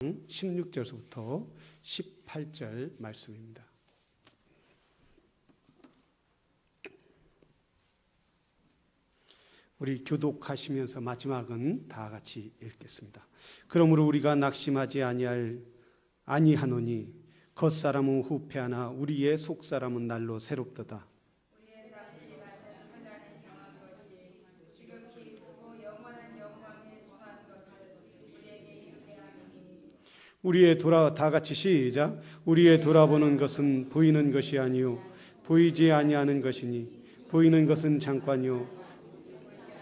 16절부터 18절 말씀입니다. 우리 교독하시면서 마지막은 다 같이 읽겠습니다. 그러므로 우리가 낙심하지 아니하노니 겉사람은 후패하나 우리의 속사람은 날로 새롭도다. 다 같이 시작. 우리의 돌아보는 것은 보이는 것이 아니요 보이지 아니하는 것이니 보이는 것은 잠깐이요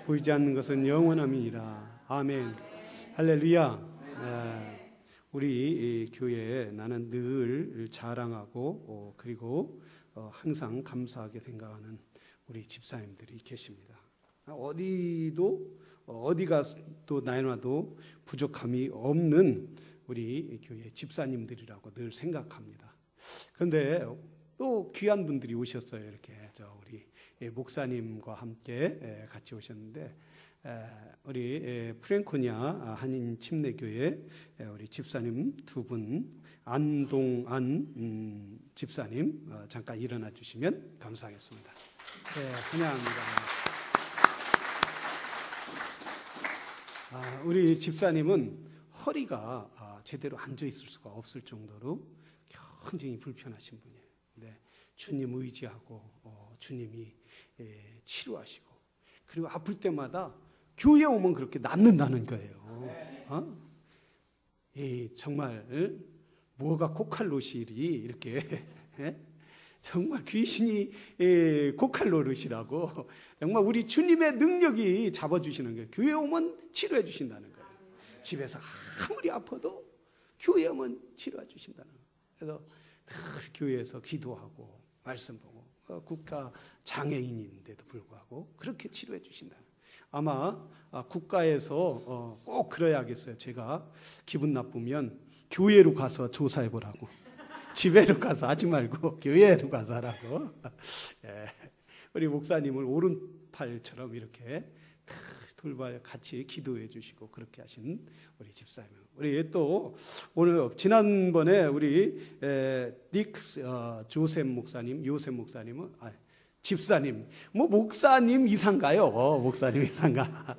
보이지 않는 것은 영원함이니라. 아멘. 할렐루야. 우리 교회에 나는 늘 자랑하고 그리고 항상 감사하게 생각하는 우리 집사님들이 계십니다. 어디가 또 나눠도 부족함이 없는 우리 교회 집사님들이라고 늘 생각합니다. 그런데 또 귀한 분들이 오셨어요. 이렇게 우리 목사님과 함께 같이 오셨는데 우리 프랭코니아 한인 침례교회 우리 집사님 두 분 안동안 집사님 잠깐 일어나 주시면 감사하겠습니다. 네, 환영합니다. 우리 집사님은 허리가 제대로 앉아 있을 수가 없을 정도로 굉장히 불편하신 분이에요. 네, 주님 의지하고 주님이 치료하시고 그리고 아플 때마다 교회 오면 그렇게 낫는다는 거예요. 정말 뭐가 코칼로실이 이렇게 정말 귀신이 고칼 노릇이라고 정말 우리 주님의 능력이 잡아주시는 거예요. 교회 오면 치료해 주신다는 거예요. 집에서 아무리 아파도 교회 오면 치료해 주신다는 거예요. 그래서 늘 교회에서 기도하고 말씀 보고 국가 장애인인데도 불구하고 그렇게 치료해 주신다. 아마 국가에서 꼭 그래야겠어요. 제가 기분 나쁘면 교회로 가서 조사해 보라고. 집에로 가서 하지 말고 교회로 가서 하라고. 우리 목사님을 오른팔처럼 이렇게 돌봐 같이 기도해 주시고 그렇게 하신 우리 집사님. 우리 또 오늘 지난번에 우리 요셉 목사님은 집사님 목사님 이상가요? 목사님 이상가.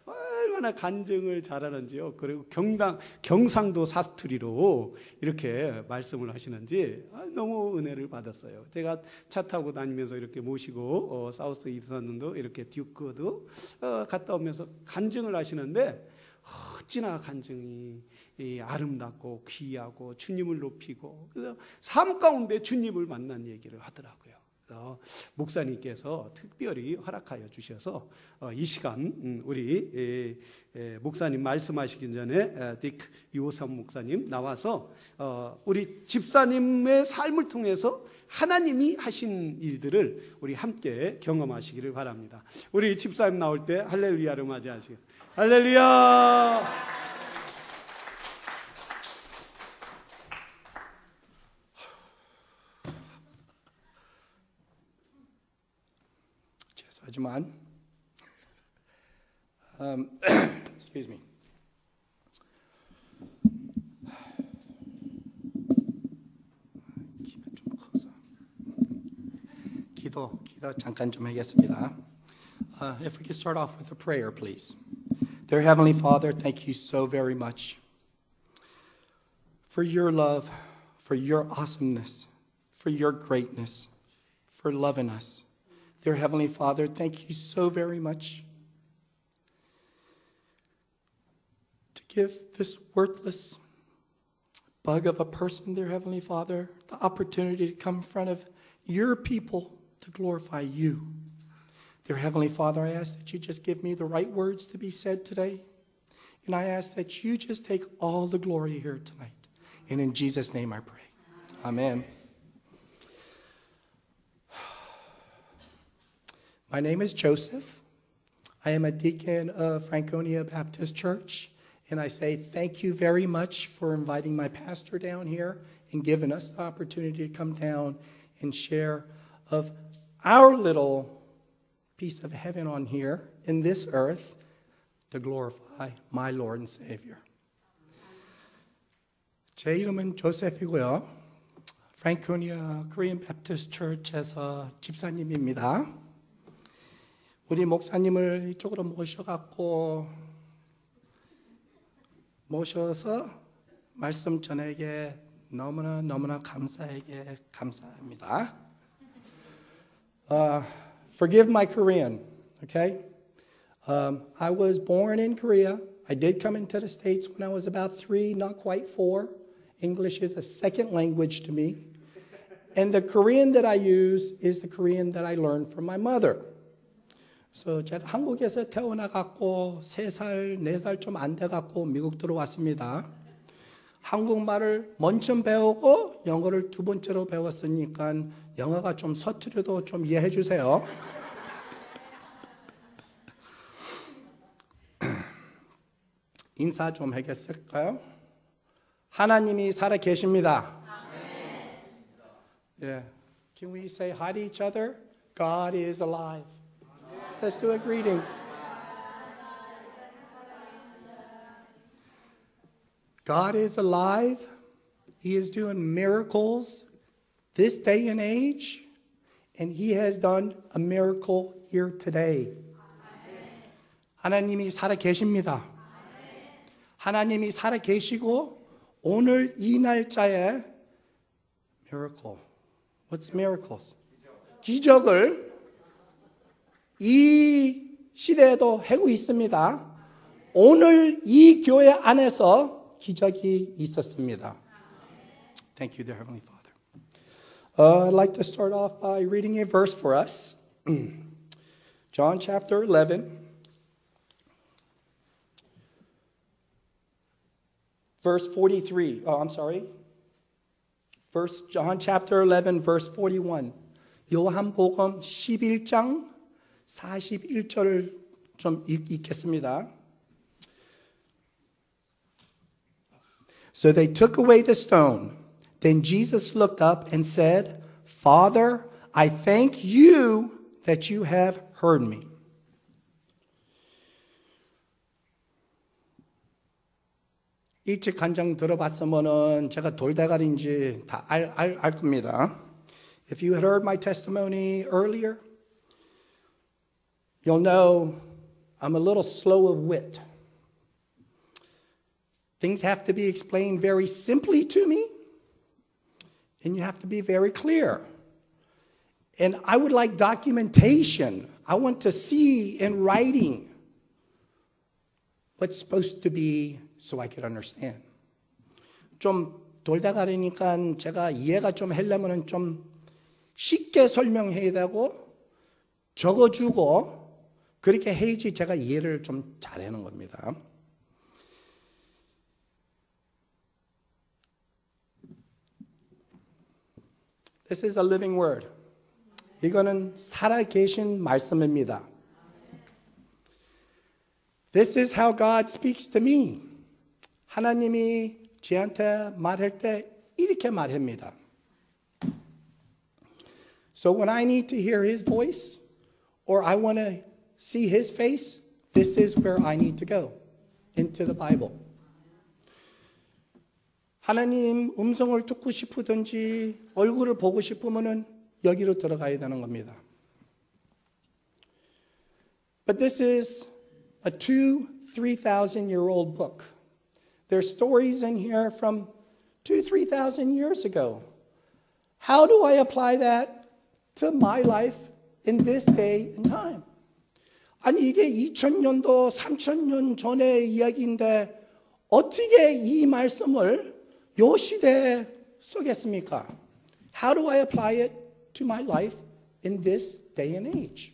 얼마나 간증을 잘하는지요. 그리고 경상도 사투리로 이렇게 말씀을 하시는지 너무 은혜를 받았어요. 제가 차 타고 다니면서 이렇게 모시고 사우스 이스턴도 이렇게 듀크도 갔다 오면서 간증을 하시는데 어찌나 간증이 아름답고 귀하고 주님을 높이고 그래서 삶 가운데 주님을 만난 얘기를 하더라고요. 목사님께서 특별히 허락하여 주셔서 이 시간 우리 목사님 말씀하시기 전에 요셉 목사님 나와서 우리 집사님의 삶을 통해서 하나님이 하신 일들을 우리 함께 경험하시기를 바랍니다. 우리 집사님 나올 때 할렐루야를 맞이하시겠습니다. 할렐루야. 하지만 excuse me. 키가 좀 커서 기도 잠깐 좀 하겠습니다. If we could start off with a prayer, please. Dear Heavenly Father, thank you so very much for your love, for your awesomeness, for your greatness, for loving us. Dear Heavenly Father, thank you so very much to give this worthless bug of a person, dear Heavenly Father, the opportunity to come in front of your people to glorify you. Dear Heavenly Father, I ask that you just give me the right words to be said today. And I ask that you just take all the glory here tonight. And in Jesus' name I pray. Amen. My name is Joseph. I am a deacon of Franconia Baptist Church, and I say thank you very much for inviting my pastor down here and giving us the opportunity to come down and share of our little piece of heaven on here in this earth to glorify my Lord and Savior. 제 이름은 조세프이고요. 프랭코니아 Korean Baptist Church에서 집사님입니다. 우리 목사님을 이쪽으로 모셔서 말씀 전에게 너무나 감사합니다. Forgive my Korean, okay? I was born in Korea. I did come into the States when I was about 3, not quite 4. English is a second language to me. And the Korean that I use is the Korean that I learned from my mother. So 제가 한국에서 태어나갖고 3살, 4살 좀 안 돼갖고 미국 들어왔습니다. 한국말을 먼저 배우고 영어를 두 번째로 배웠으니까 영어가 좀 서투려도 좀 이해해 주세요. 인사 좀 하겠을까요? 하나님이 살아 계십니다. Yeah. Can we say hi to each other? God is alive. Let's do a greeting. God is alive. He is doing miracles this day and age, and He has done a miracle here today. 하나님이 살아 계십니다. 하나님이 살아 계시고 오늘 이 날짜에 miracle. What's miracles? 기적을 이 시대에도 하고 있습니다. 오늘 이 교회 안에서 기적이 있었습니다. Thank you, dear Heavenly Father. I'd like to start off by reading a verse for us. John chapter 11, verse 43. John chapter 11, verse 41. 요한복음 11장 41절을 좀 읽겠습니다. So they took away the stone. Then Jesus looked up and said, Father, I thank you that you have heard me. 일찍 간장 들어봤으면은 제가 돌대가리인지 다 알 겁니다. If you had heard my testimony earlier, you'll know I'm a little slow of wit. Things have to be explained very simply to me, and you have to be very clear. And I would like documentation. I want to see in writing what's supposed to be so I could understand. 좀 돌다가리니까 제가 이해가 좀 하려면 좀 쉽게 설명해야 되고 적어주고 그렇게 해야지 제가 이해를 좀 잘하는 겁니다. This is a living word. 이거는 살아계신 말씀입니다. This is how God speaks to me. 하나님이 저한테 말할 때 이렇게 말합니다. So when I need to hear His voice or I want to see His face, this is where I need to go, into the Bible. 하나님 음성을 듣고 싶으든지 얼굴을 보고 싶으면은 여기로 들어가야 되는 겁니다. But this is a 3,000-year-old book. There's stories in here from 3,000 years ago. How do I apply that to my life in this day and time? 아니 이게 2000년도 3000년 전의 이야기인데 어떻게 이 말씀을 요 시대에 쓰겠습니까? How do I apply it to my life in this day and age?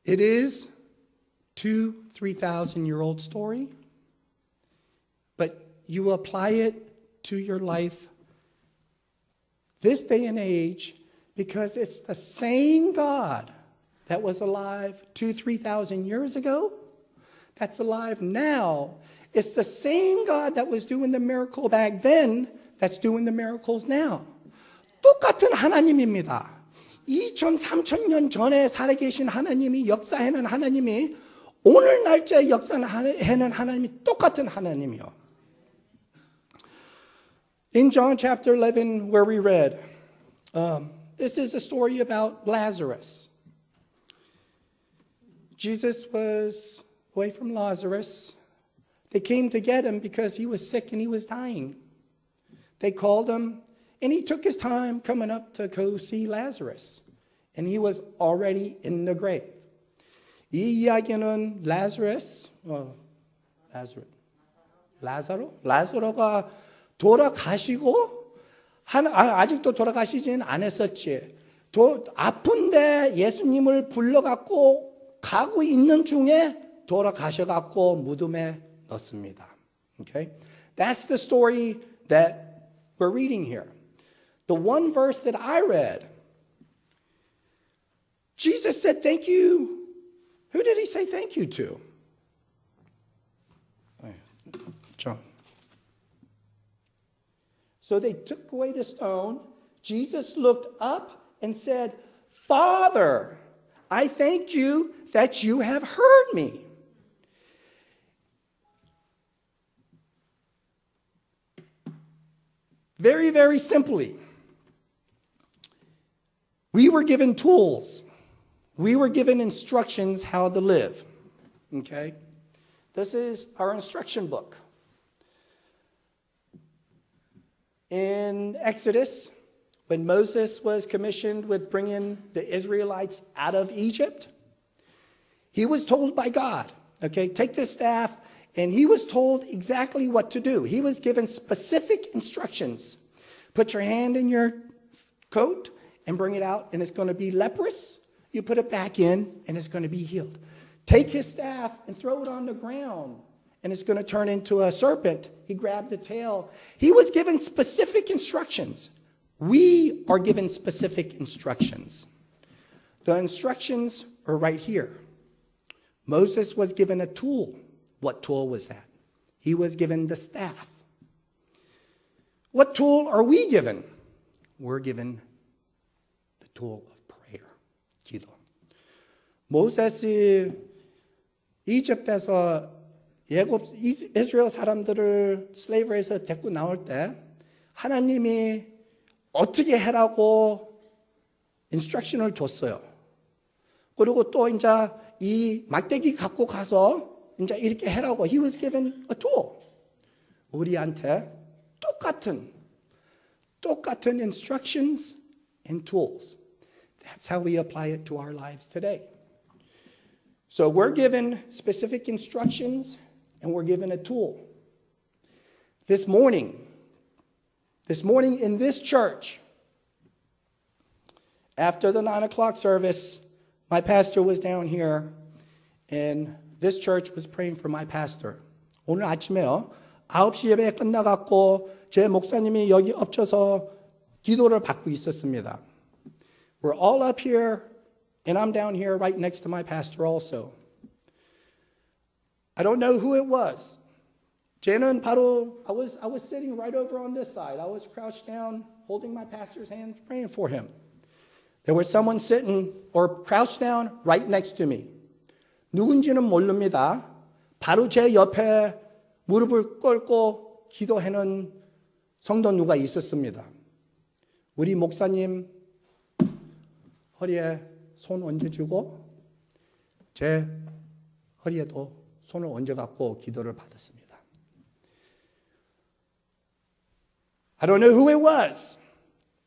It is 3,000-year-old story, but you apply it to your life this day and age because it's the same God that was alive 3,000 years ago that's alive now. It's the same God that was doing the miracle back then that's doing the miracles now. 똑같은 하나님입니다. 2,000, 3,000년 전에 살아계신 하나님이 역사하는 하나님이 오늘 날짜에 역사하는 하나님이 똑같은 하나님이요. In John chapter 11 where we read, this is a story about Lazarus. Jesus was away from Lazarus. They came to get him because he was sick and he was dying. They called him, and he took his time coming up to go see Lazarus. And he was already in the grave. 이 이야기는 라자로가 돌아가시고 아직도 돌아가시지는 않았었지. 아픈데 예수님을 불러갖고 가고 있는 중에 돌아가셔갖고 무덤에 넣습니다. Okay, that's the story that we're reading here. The one verse that I read, Jesus said, "Thank you." Who did he say thank you to? John. So they took away the stone. Jesus looked up and said, "Father, I thank you that you have heard me." Very, very simply, we were given tools. We were given instructions how to live. Okay? This is our instruction book. In Exodus, when Moses was commissioned with bringing the Israelites out of Egypt, he was told by God, okay, take this staff, and he was told exactly what to do. He was given specific instructions. Put your hand in your coat and bring it out, and it's going to be leprous. You put it back in, and it's going to be healed. Take his staff and throw it on the ground, and it's going to turn into a serpent. He grabbed the tail. He was given specific instructions. We are given specific instructions. The instructions are right here. Moses was given a tool. What tool was that? He was given the staff. What tool are we given? We're given the tool of prayer, 기도. 모세스 이집트에서 이스라엘 사람들을 슬레이브에서 데리고 나올 때 하나님이 어떻게 해라고 인스트럭션을 줬어요. 그리고 또 이제 이 막대기 갖고 가서 이제 이렇게 해라고. He was given a tool. 우리한테 똑같은 instructions and tools. That's how we apply it to our lives today. So we're given specific instructions and we're given a tool. This morning in this church, after the 9 o'clock service, my pastor was down here and this church was praying for my pastor. 오늘 아침에요. 9시 예배 끝나갖고 제 목사님이 여기 엎쳐서 기도를 받고 있었습니다. We're all up here, and I'm down here right next to my pastor also. I don't know who it was. 쟤는 바로, I was sitting right over on this side. I was crouched down, holding my pastor's hand, praying for him. There was someone sitting or crouched down right next to me. 누군지는 모릅니다. 바로 제 옆에 무릎을 꿇고 기도하는 성도 누가 있었습니다. 우리 목사님 허리에 손 얹어주고 제 허리에도 손을 얹어갖고 기도를 받았습니다. I don't know who it was.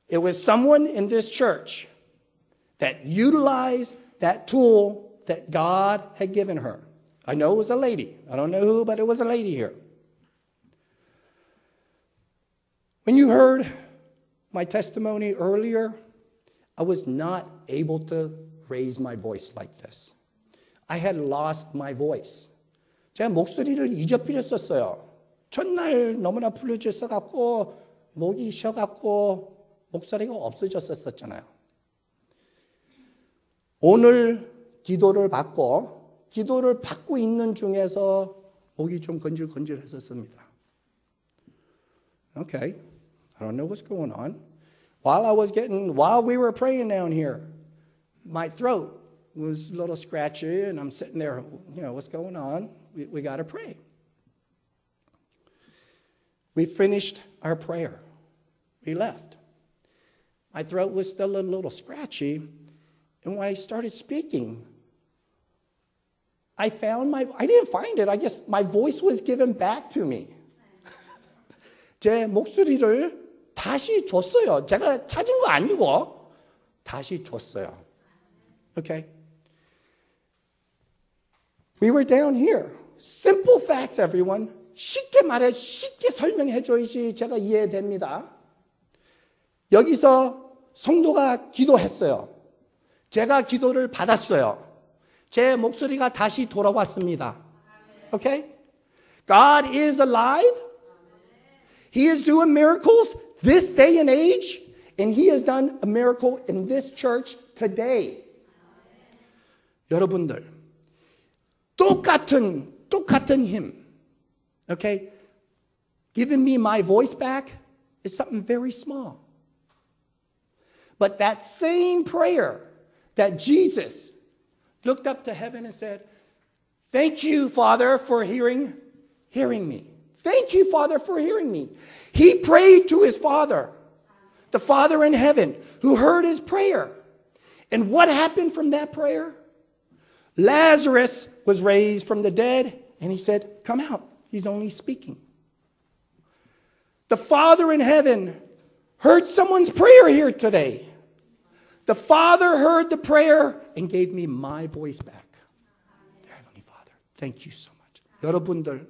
It was someone in this church that utilized that tool that God had given her. I know it was a lady. I don't know who, but it was a lady here. When you heard my testimony earlier, I was not able to raise my voice like this. I had lost my voice. 제가 목소리를 잊어버렸었어요. 첫날 너무나 불러줬어갖고 목이 쉬어갖고 목소리가 없어졌었잖아요. 오늘 기도를 받고 있는 중에서 목이 좀 건질건질했었습니다. Okay, I don't know what's going on. While we were praying down here, my throat was a little scratchy, and I'm sitting there, what's going on? We got to pray. We finished our prayer. We left. My throat was still a little scratchy, and when I started speaking, I didn't find it. I guess my voice was given back to me. 제 목소리를 다시 줬어요. 제가 찾은 거 아니고 다시 줬어요. Okay? We were down here. Simple facts, everyone. 쉽게 설명해줘야지 제가 이해됩니다. 여기서 성도가 기도했어요. 제가 기도를 받았어요. 제 목소리가 다시 돌아왔습니다. Okay? God is alive. He is doing miracles this day and age, and He has done a miracle in this church today. 여러분들, 똑같은 힘. Okay? Giving me my voice back is something very small. But that same prayer that Jesus looked up to heaven and said, thank you, Father, for hearing me. Thank you, Father, for hearing me. He prayed to his Father, the Father in heaven, who heard his prayer. And what happened from that prayer? Lazarus was raised from the dead, and he said, come out. He's only speaking. The Father in heaven heard someone's prayer here today. The Father heard the prayer and gave me my voice back. Dear Heavenly Father, thank you so much. 여러분들,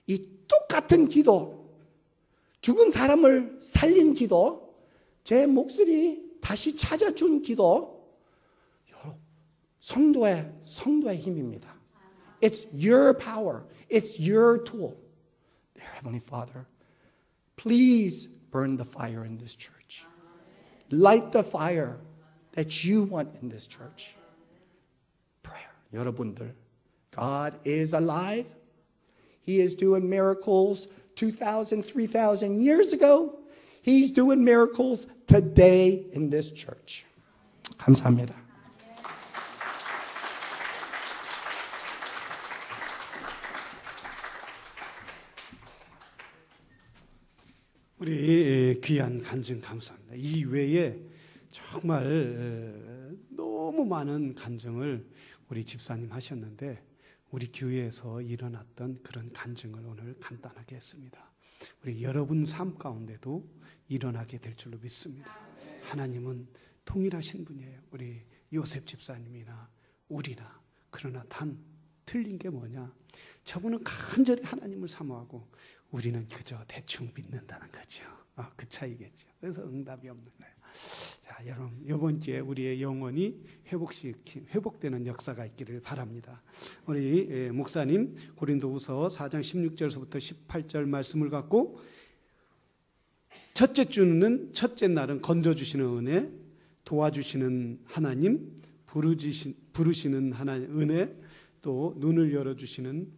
이 똑같은 기도, 죽은 사람을 살린 기도, 제 목소리 다시 찾아준 기도, 성도의 힘입니다. It's your power. It's your tool. Dear Heavenly Father, please burn the fire in this church. Light the fire that you want in this church. Prayer. 여러분들, God is alive. He is doing miracles 2,000, 3,000 years ago. He's doing miracles today in this church. 감사합니다. 우리 귀한 간증 감사합니다. 이 외에 정말 너무 많은 간증을 우리 집사님 하셨는데 우리 교회에서 일어났던 그런 간증을 오늘 간단하게 했습니다. 우리 여러분 삶 가운데도 일어나게 될 줄로 믿습니다. 하나님은 동일하신 분이에요. 우리 요셉 집사님이나 우리나. 그러나 단 틀린 게 뭐냐? 저분은 간절히 하나님을 사모하고 우리는 그저 대충 믿는다는 거죠. 그 차이겠죠. 그래서 응답이 없는 거예요. 자, 여러분 이번 주에 우리의 영혼이 회복되는 역사가 있기를 바랍니다. 우리 목사님 고린도후서 4장 16절서부터 18절 말씀을 갖고 첫째 날은 건져주시는 은혜, 도와주시는 하나님, 부르시는 하나님 은혜, 또 눈을 열어주시는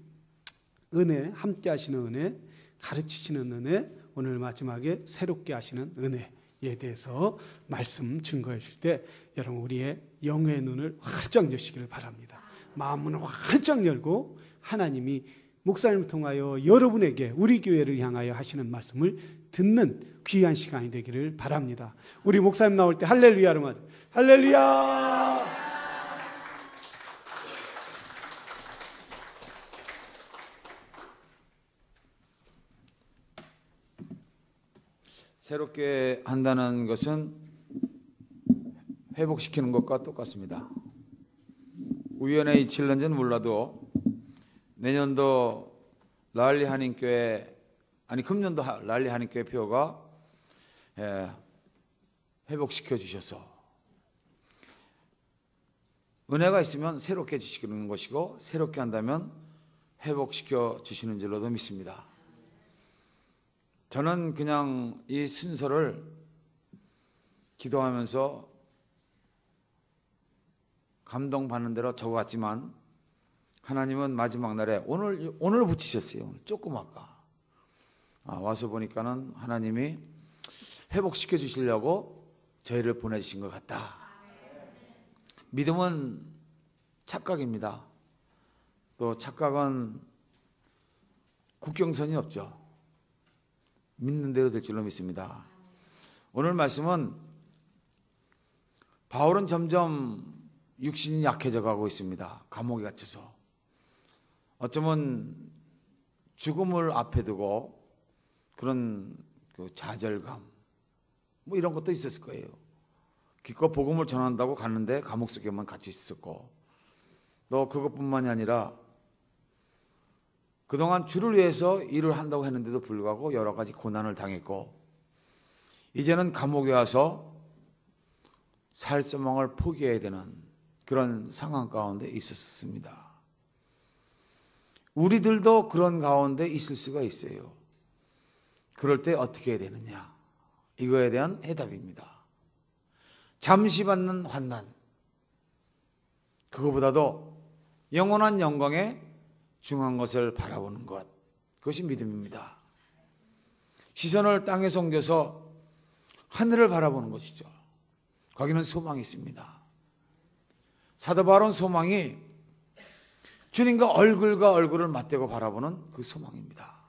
은혜, 함께 하시는 은혜, 가르치시는 은혜, 오늘 마지막에 새롭게 하시는 은혜에 대해서 말씀 증거해 주실 때 여러분 우리의 영의 눈을 활짝 여시기를 바랍니다. 마음문을 활짝 열고 하나님이 목사님을 통하여 여러분에게 우리 교회를 향하여 하시는 말씀을 듣는 귀한 시간이 되기를 바랍니다. 우리 목사님 나올 때 할렐루야로 맞아요. 할렐루야. 새롭게 한다는 것은 회복시키는 것과 똑같습니다. 우연의 이치일는지는 몰라도 내년도 랄리 한인교회 금년도 랄리 한인교회 표가 회복시켜 주셔서 은혜가 있으면 새롭게 해주시는 것이고 새롭게 한다면 회복시켜 주시는 줄로도 믿습니다. 저는 그냥 이 순서를 기도하면서 감동받는 대로 적어갔지만 하나님은 마지막 날에 오늘 붙이셨어요. 오늘 조금 아까 와서 보니까는 하나님이 회복시켜 주시려고 저희를 보내주신 것 같다. 믿음은 착각입니다. 또 착각은 국경선이 없죠. 믿는 대로 될 줄로 믿습니다. 오늘 말씀은 바울은 점점 육신이 약해져 가고 있습니다. 감옥에 갇혀서. 어쩌면 죽음을 앞에 두고 그런 좌절감 뭐 이런 것도 있었을 거예요. 기껏 복음을 전한다고 갔는데 감옥 속에만 갇혀 있었고, 또 그것뿐만이 아니라 그동안 주를 위해서 일을 한다고 했는데도 불구하고 여러 가지 고난을 당했고, 이제는 감옥에 와서 살 소망을 포기해야 되는 그런 상황 가운데 있었습니다. 우리들도 그런 가운데 있을 수가 있어요. 그럴 때 어떻게 해야 되느냐? 이거에 대한 해답입니다. 잠시 받는 환난, 그거보다도 영원한 영광에 중요한 것을 바라보는 것, 그것이 믿음입니다. 시선을 땅에서 옮겨서 하늘을 바라보는 것이죠. 거기는 소망이 있습니다. 사도 바울은 소망이 주님과 얼굴과 얼굴을 맞대고 바라보는 그 소망입니다.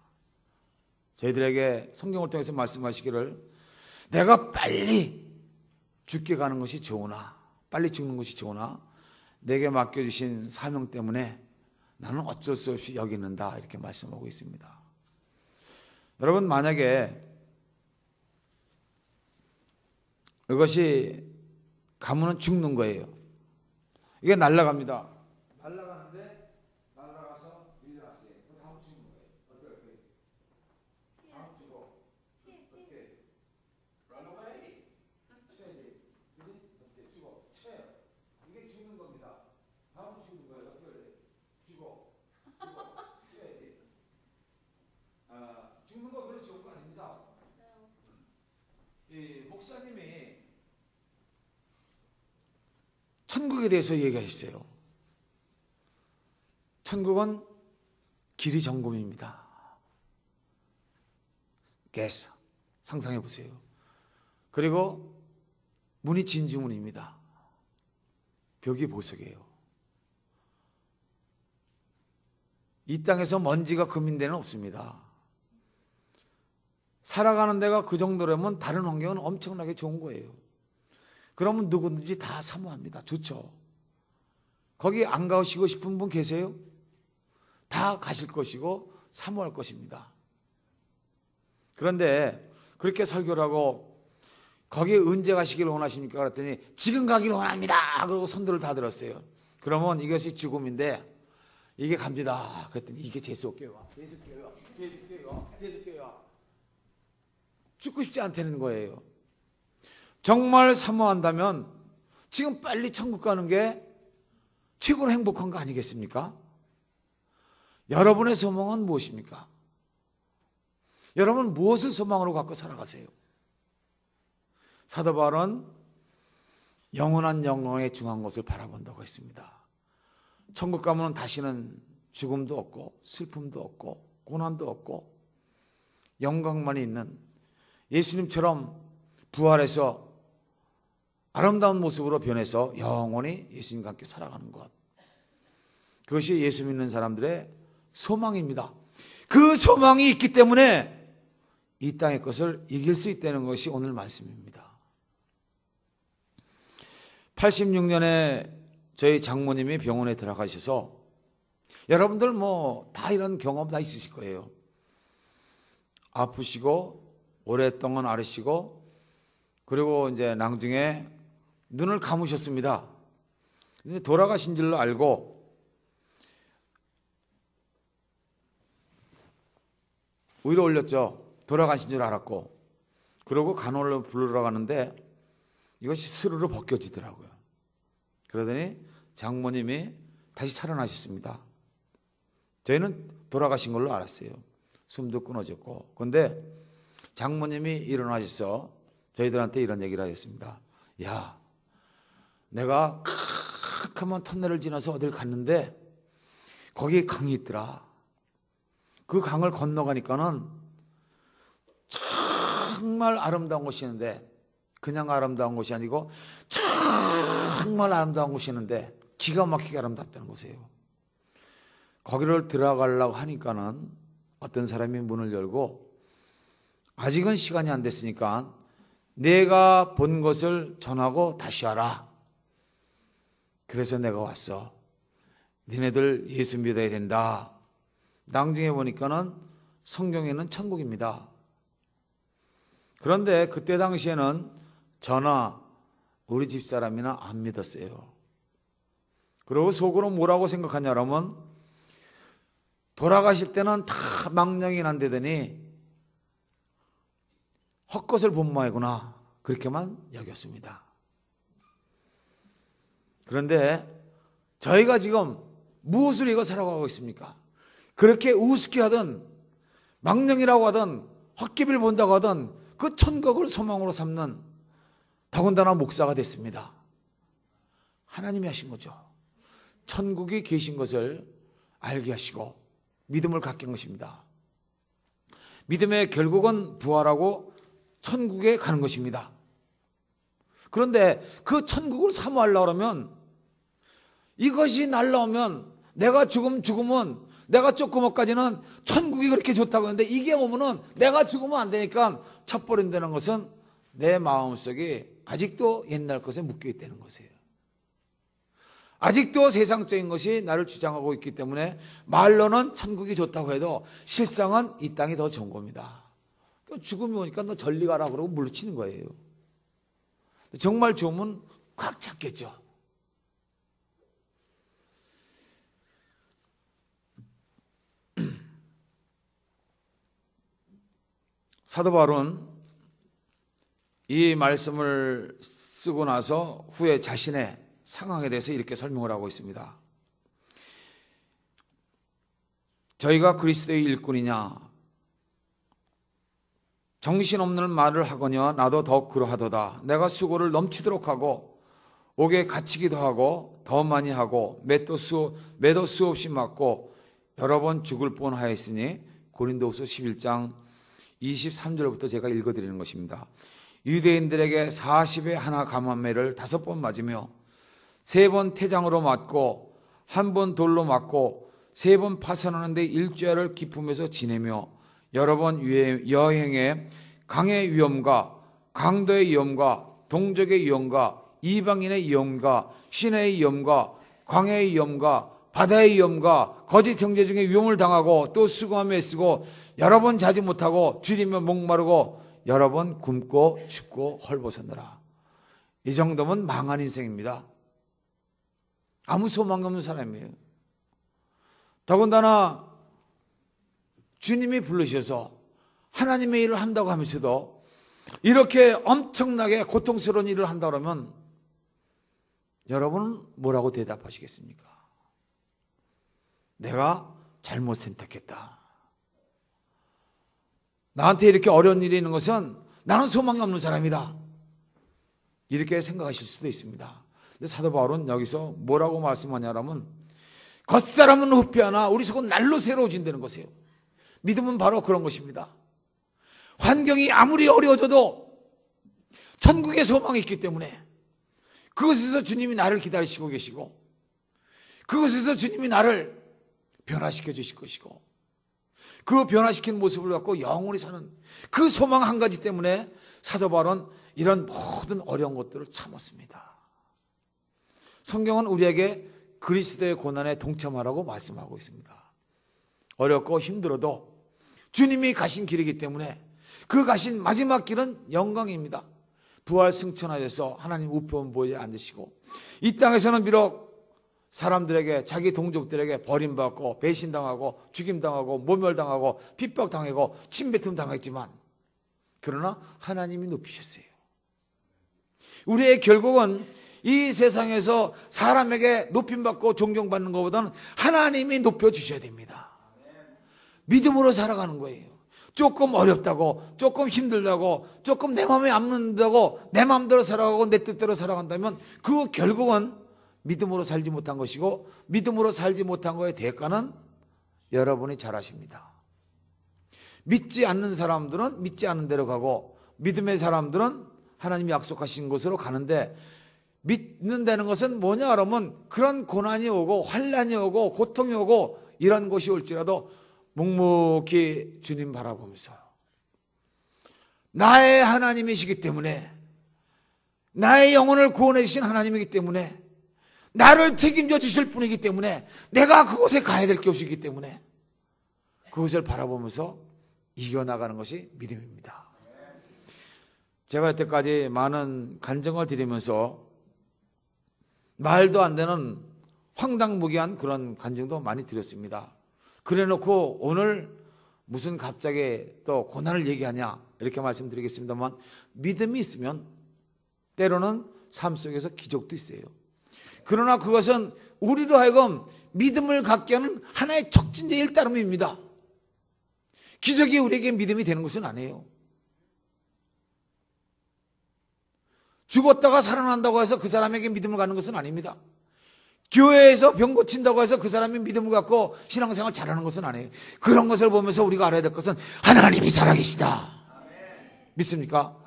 저희들에게 성경을 통해서 말씀하시기를, 내가 빨리 죽게 가는 것이 좋으나, 빨리 죽는 것이 좋으나 내게 맡겨주신 사명 때문에 나는 어쩔 수 없이 여기 있는다, 이렇게 말씀하고 있습니다. 여러분, 만약에 이것이 가면은 죽는 거예요. 이게 날아갑니다. 날아가는데 날아가서 밀려났어요. 다음 죽는 거예요. 어떻게 할 거예요? 다음 죽어. 어떻게? Run away. 쳐야지. 그지? 어떻게? 죽어. 쳐요. 이게 죽는 겁니다. 다음 죽는 거예요. 어떻게 할래? 죽어. 쳐야지. 죽는 거 별로 좋은 거 아닙니다. 이 목사님이 천국에 대해서 얘기하셨어요. 천국은 길이 정금입니다. 가스, 상상해 보세요. 그리고 문이 진주문입니다. 벽이 보석이에요. 이 땅에서 먼지가 금인 데는 없습니다. 살아가는 데가 그 정도라면 다른 환경은 엄청나게 좋은 거예요. 그러면 누구든지 다 사모합니다. 좋죠. 거기 안 가시고 싶은 분 계세요? 다 가실 것이고 사모할 것입니다. 그런데 그렇게 설교를 하고 거기에 언제 가시기를 원하십니까? 그랬더니 지금 가기를 원합니다. 그러고 손들을 다 들었어요. 그러면 이것이 죽음인데 이게 갑니다. 그랬더니 이게 재수없게요. 재수없게요. 죽고 싶지 않다는 거예요. 정말 사모한다면 지금 빨리 천국 가는 게 최고로 행복한 거 아니겠습니까? 여러분의 소망은 무엇입니까? 여러분 무엇을 소망으로 갖고 살아가세요? 사도 바울은 영원한 영광에 중한 것을 바라본다고 했습니다. 천국 가면 다시는 죽음도 없고 슬픔도 없고 고난도 없고 영광만 있는 예수님처럼 부활해서 아름다운 모습으로 변해서 영원히 예수님과 함께 살아가는 것, 그것이 예수 믿는 사람들의 소망입니다. 그 소망이 있기 때문에 이 땅의 것을 이길 수 있다는 것이 오늘 말씀입니다. 86년에 저희 장모님이 병원에 들어가셔서, 여러분들 뭐 다 이런 경험 다 있으실 거예요. 아프시고 오랫동안 앓으시고 그리고 이제 나중에 눈을 감으셨습니다. 근데 돌아가신 줄로 알고 위로 올렸죠. 돌아가신 줄 알았고, 그리고 간호를 부르러 가는데 이것이 스르르 벗겨지더라고요. 그러더니 장모님이 다시 살아나셨습니다. 저희는 돌아가신 걸로 알았어요. 숨도 끊어졌고. 그런데 장모님이 일어나셔서 저희들한테 이런 얘기를 하셨습니다. 야, 내가 캄캄한 터널을 지나서 어딜 갔는데 거기에 강이 있더라. 그 강을 건너가니까는 정말 아름다운 곳이 있는데 그냥 아름다운 곳이 아니고 정말 아름다운 곳이 있는데 기가 막히게 아름답다는 곳이에요. 거기를 들어가려고 하니까는 어떤 사람이 문을 열고 아직은 시간이 안 됐으니까 내가 본 것을 전하고 다시 와라. 그래서 내가 왔어. 니네들 예수 믿어야 된다. 낭중에 보니까는 성경에는 천국입니다. 그런데 그때 당시에는 저나 우리 집사람이나 안 믿었어요. 그리고 속으로 뭐라고 생각하냐면 돌아가실 때는 다 망령이 난다더니 헛것을 본 모양이구나 그렇게만 여겼습니다. 그런데 저희가 지금 무엇을 이거 살아가고 있습니까? 그렇게 우습게 하든 망령이라고 하든 헛기를 본다고 하든 그 천국을 소망으로 삼는 더군다나 목사가 됐습니다. 하나님이 하신 거죠. 천국이 계신 것을 알게 하시고 믿음을 갖게 한 것입니다. 믿음의 결국은 부활하고 천국에 가는 것입니다. 그런데 그 천국을 사모하려고 하면 이것이 날라오면 내가 죽으면 내가 조금까지는 천국이 그렇게 좋다고 하는데 이게 오면은 내가 죽으면 안 되니까 쳐버린다는 것은 내 마음속에 아직도 옛날 것에 묶여 있다는 것이에요. 아직도 세상적인 것이 나를 주장하고 있기 때문에 말로는 천국이 좋다고 해도 실상은 이 땅이 더 좋은 겁니다. 죽음이 오니까 너 절리 가라 그러고 물리치는 거예요. 정말 좋으면 꽉 잡겠죠. 사도 바울은 이 말씀을 쓰고 나서 후에 자신의 상황에 대해서 이렇게 설명을 하고 있습니다. 저희가 그리스도의 일꾼이냐 정신없는 말을 하거니와 나도 더욱 그러하도다. 내가 수고를 넘치도록 하고 옥에 갇히기도 하고 더 많이 하고 매도 수없이 맞고 여러 번 죽을 뻔하였으니 고린도후서 11장 23절부터 제가 읽어드리는 것입니다. 유대인들에게 40에 하나 감함매를 5번 맞으며 3번 태장으로 맞고 1번 돌로 맞고 3번 파선하는데 일주일을 기품에서 지내며 여러 번 여행에 강의 위험과 강도의 위험과 동족의 위험과 이방인의 위험과 시내의 위험과 광야의 위험과 바다의 위험과 거짓 형제 중에 위험을 당하고 또 수고하며 애쓰고 여러 번 자지 못하고 줄이며 목마르고 여러 번 굶고 춥고 헐벗었느라. 이 정도면 망한 인생입니다. 아무 소망이 없는 사람이에요. 더군다나 주님이 부르셔서 하나님의 일을 한다고 하면서도 이렇게 엄청나게 고통스러운 일을 한다 그러면 여러분은 뭐라고 대답하시겠습니까? 내가 잘못 선택했다. 나한테 이렇게 어려운 일이 있는 것은 나는 소망이 없는 사람이다. 이렇게 생각하실 수도 있습니다. 근데 사도 바울은 여기서 뭐라고 말씀하냐면 겉사람은 후피하나 우리 속은 날로 새로워진다는 것이에요. 믿음은 바로 그런 것입니다. 환경이 아무리 어려워져도 천국의 소망이 있기 때문에 그것에서 주님이 나를 기다리시고 계시고 그것에서 주님이 나를 변화시켜 주실 것이고 그 변화시킨 모습을 갖고 영원히 사는 그 소망 한 가지 때문에 사도 바울은 이런 모든 어려운 것들을 참았습니다. 성경은 우리에게 그리스도의 고난에 동참하라고 말씀하고 있습니다. 어렵고 힘들어도 주님이 가신 길이기 때문에 그 가신 마지막 길은 영광입니다. 부활 승천하셔서 하나님 우편보좌에 앉으시고 이 땅에서는 비록 사람들에게 자기 동족들에게 버림받고 배신당하고 죽임당하고 모멸당하고 핍박당하고 침뱉음 당했지만 그러나 하나님이 높이셨어요. 우리의 결국은 이 세상에서 사람에게 높임받고 존경받는 것보다는 하나님이 높여주셔야 됩니다. 믿음으로 살아가는 거예요. 조금 어렵다고 조금 힘들다고 조금 내 마음에 안 맞는다고 내 마음대로 살아가고 내 뜻대로 살아간다면 그 결국은 믿음으로 살지 못한 것이고 믿음으로 살지 못한 것의 대가는 여러분이 잘 아십니다. 믿지 않는 사람들은 믿지 않는 대로 가고 믿음의 사람들은 하나님이 약속하신 곳으로 가는데, 믿는다는 것은 뭐냐 그러면 그런 고난이 오고 환난이 오고 고통이 오고 이런 것이 올지라도 묵묵히 주님 바라보면서 나의 하나님이시기 때문에, 나의 영혼을 구원해 주신 하나님이기 때문에, 나를 책임져 주실 분이기 때문에, 내가 그곳에 가야 될 것이기 때문에 그것을 바라보면서 이겨나가는 것이 믿음입니다. 제가 여태까지 많은 간증을 드리면서 말도 안 되는 황당무계한 그런 간증도 많이 드렸습니다. 그래 놓고 오늘 무슨 갑자기 또 고난을 얘기하냐 이렇게 말씀드리겠습니다만, 믿음이 있으면 때로는 삶 속에서 기적도 있어요. 그러나 그것은 우리로 하여금 믿음을 갖게 하는 하나의 촉진제 일따름입니다. 기적이 우리에게 믿음이 되는 것은 아니에요. 죽었다가 살아난다고 해서 그 사람에게 믿음을 갖는 것은 아닙니다. 교회에서 병 고친다고 해서 그 사람이 믿음을 갖고 신앙생활 잘하는 것은 아니에요. 그런 것을 보면서 우리가 알아야 될 것은 하나님이 살아계시다. 믿습니까?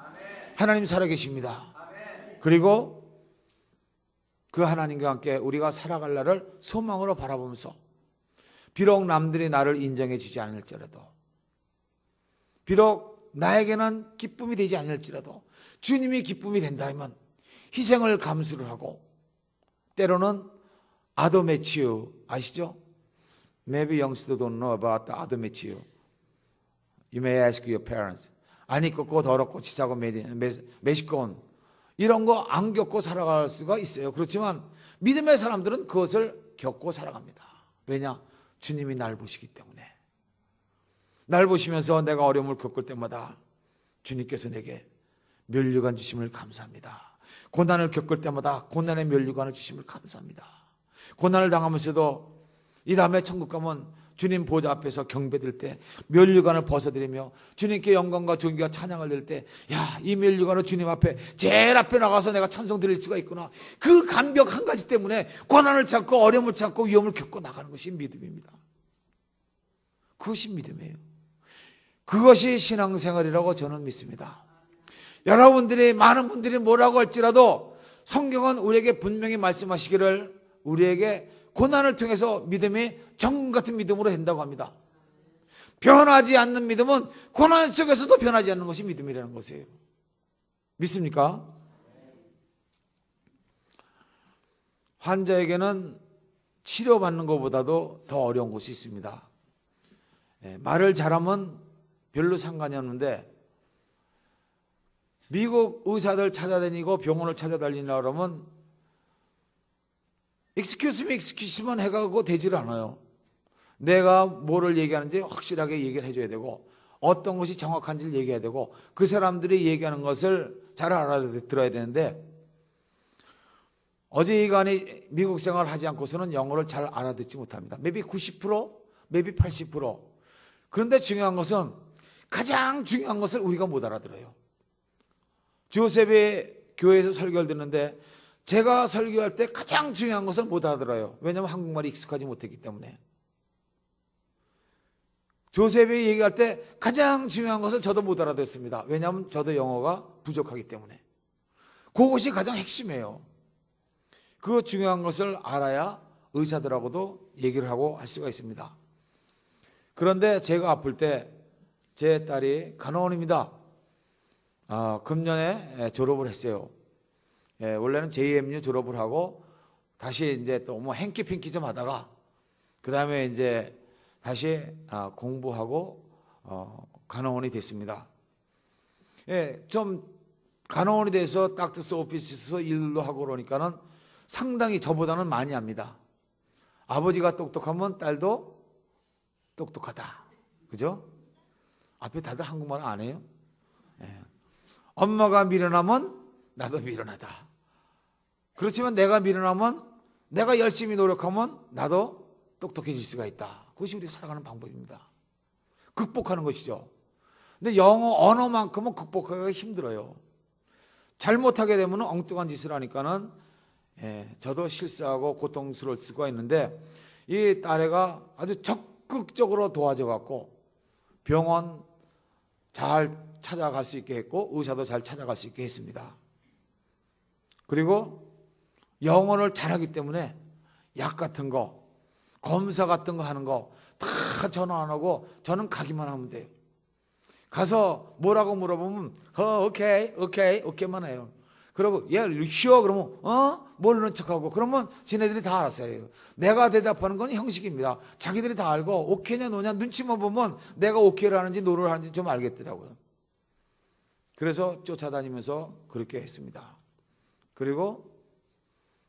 하나님이 살아계십니다. 그리고 그 하나님과 함께 우리가 살아갈 날을 소망으로 바라보면서, 비록 남들이 나를 인정해 주지 않을지라도, 비록 나에게는 기쁨이 되지 않을지라도 주님이 기쁨이 된다면 희생을 감수를 하고, 때로는 아도메치유 아시죠? Maybe youngsters don't know about the 아도메치유. You may ask your parents. 안 입고 더럽고 치사하고 매식거운 이런 거 안 겪고 살아갈 수가 있어요. 그렇지만 믿음의 사람들은 그것을 겪고 살아갑니다. 왜냐? 주님이 날 보시기 때문에. 날 보시면서 내가 어려움을 겪을 때마다 주님께서 내게 면류관 주심을 감사합니다. 고난을 겪을 때마다 고난의 면류관을 주심을 감사합니다. 고난을 당하면서도 이 다음에 천국 가면 주님 보좌 앞에서 경배드릴 때 면류관을 벗어드리며 주님께 영광과 존귀와 찬양을 드릴 때, 야, 이 면류관을 주님 앞에 제일 앞에 나가서 내가 찬송 드릴 수가 있구나. 그 감격 한 가지 때문에 고난을 참고 어려움을 참고 위험을 겪고 나가는 것이 믿음입니다. 그것이 믿음이에요. 그것이 신앙생활이라고 저는 믿습니다. 여러분들이, 많은 분들이 뭐라고 할지라도 성경은 우리에게 분명히 말씀하시기를 우리에게 고난을 통해서 믿음이 정금 같은 믿음으로 된다고 합니다. 변하지 않는 믿음은 고난 속에서도 변하지 않는 것이 믿음이라는 것이에요. 믿습니까? 환자에게는 치료받는 것보다도 더 어려운 것이 있습니다. 말을 잘하면 별로 상관이 없는데, 미국 의사들 찾아다니고 병원을 찾아다니려고 그러면 excuse me만 해가고 되지를 않아요. 내가 뭐를 얘기하는지 확실하게 얘기를 해줘야 되고, 어떤 것이 정확한지를 얘기해야 되고, 그 사람들이 얘기하는 것을 잘 알아들어야 되는데, 어지간히 미국 생활을 하지 않고서는 영어를 잘 알아듣지 못합니다. maybe 90%, maybe 80%. 그런데 중요한 것은, 가장 중요한 것을 우리가 못 알아들어요. 조셉이 교회에서 설교를 듣는데 제가 설교할 때 가장 중요한 것을 못 알아들어요. 왜냐하면 한국말이 익숙하지 못했기 때문에. 조셉이 얘기할 때 가장 중요한 것을 저도 못 알아듣습니다. 왜냐하면 저도 영어가 부족하기 때문에. 그것이 가장 핵심이에요. 그 중요한 것을 알아야 의사들하고도 얘기를 하고 할 수가 있습니다. 그런데 제가 아플 때 제 딸이 간호원입니다. 금년에 졸업을 했어요. 원래는 JMU 졸업을 하고 다시 이제 또 뭐 행키핑키 좀 하다가 그 다음에 이제 다시 공부하고 간호원이 됐습니다. 좀 간호원이 돼서 닥터스 오피스에서 일도 하고 그러니까는 상당히 저보다는 많이 합니다. 아버지가 똑똑하면 딸도 똑똑하다. 그죠? 앞에 다들 한국말 안 해요? 엄마가 미련하면 나도 미련하다. 그렇지만 내가 미련하면, 내가 열심히 노력하면 나도 똑똑해질 수가 있다. 그것이 우리가 살아가는 방법입니다. 극복하는 것이죠. 근데 영어 언어만큼은 극복하기가 힘들어요. 잘못하게 되면 엉뚱한 짓을 하니까는 저도 실수하고 고통스러울 수가 있는데, 이 딸애가 아주 적극적으로 도와줘 갖고 병원 잘 찾아갈 수 있게 했고 의사도 잘 찾아갈 수 있게 했습니다. 그리고 영어를 잘하기 때문에 약 같은 거, 검사 같은 거 하는 거 다 전화 안 하고 저는 가기만 하면 돼요. 가서 뭐라고 물어보면 오케이만 해요. 그리고 쉬어 그러면 모르는 척하고 그러면 지네들이 다 알았어요. 내가 대답하는 건 형식입니다. 자기들이 다 알고 오케이냐 노냐 눈치만 보면 내가 오케이를 하는지 노를 하는지 좀 알겠더라고요. 그래서 쫓아다니면서 그렇게 했습니다. 그리고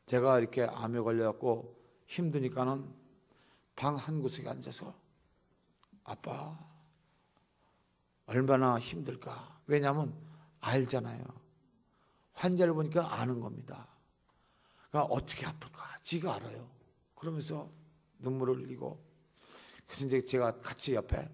제가 이렇게 암에 걸려갖고 힘드니까는 방 한 구석에 앉아서 아빠 얼마나 힘들까. 왜냐하면 알잖아요. 환자를 보니까 아는 겁니다. 그러니까 어떻게 아플까 지가 알아요. 그러면서 눈물을 흘리고 그래서 이제 제가 같이 옆에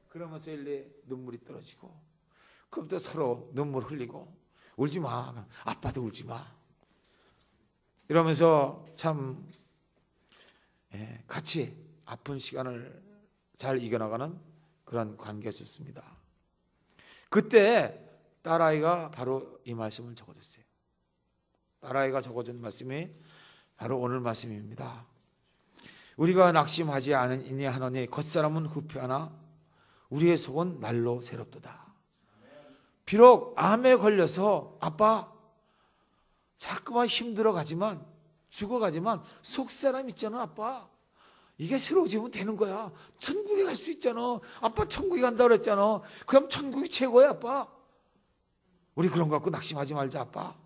그러면서 일리 눈물이 떨어지고 그럼 또 서로 눈물 흘리고 울지 마. 아빠도 울지 마. 이러면서 참 같이 아픈 시간을 잘 이겨나가는 그런 관계였습니다. 그때 딸아이가 바로 이 말씀을 적어줬어요. 딸아이가 적어준 말씀이 바로 오늘 말씀입니다. 우리가 낙심하지 않으니 하노니 겉사람은 후패하나 우리의 속은 날로 새롭도다. 비록 암에 걸려서 아빠 자꾸만 힘들어가지만 죽어가지만 속사람 있잖아. 아빠 이게 새로워지면 되는 거야. 천국에 갈 수 있잖아. 아빠 천국에 간다고 그랬잖아. 그럼 천국이 최고야. 아빠 우리 그런 거 갖고 낙심하지 말자. 아빠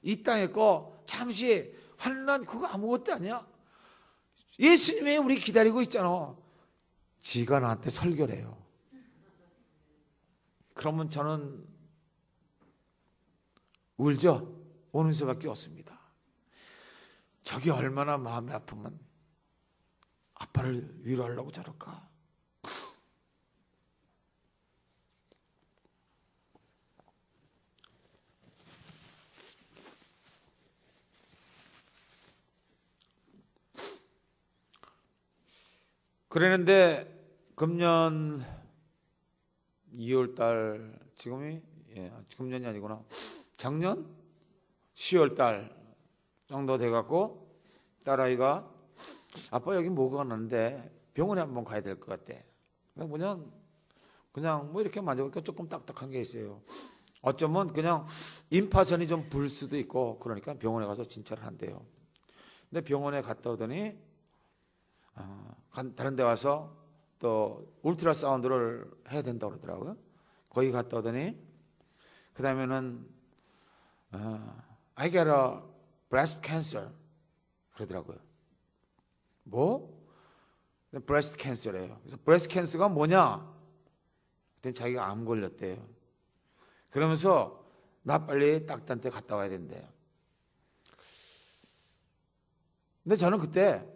이 땅에 거 잠시 환난 그거 아무것도 아니야. 예수님이 우리 기다리고 있잖아. 지가 나한테 설교를 해요. 그러면 저는 울죠. 우는 수밖에 없습니다. 저게 얼마나 마음이 아프면 아빠를 위로하려고 저럴까. 그랬는데 금년 2월달 지금이 금년이 아니구나. 작년 10월달 정도 돼갖고 딸아이가 아빠 여기 뭐가 났는데 병원에 한번 가야 될 것 같아. 그냥 뭐 이렇게 만져보니까 조금 딱딱한 게 있어요. 어쩌면 그냥 임파선이 좀 불 수도 있고 그러니까 병원에 가서 진찰을 한대요. 근데 병원에 갔다 오더니 다른 데 와서 또 울트라 사운드를 해야 된다고 그러더라고요. 거기 갔다 오더니 그 다음에는 I got a breast cancer 그러더라고요. 뭐? breast cancer래요. 그래서 breast cancer가 뭐냐? 그때 자기가 암 걸렸대요. 그러면서 나 빨리 딱딴 데 갔다 와야 된대요. 근데 저는 그때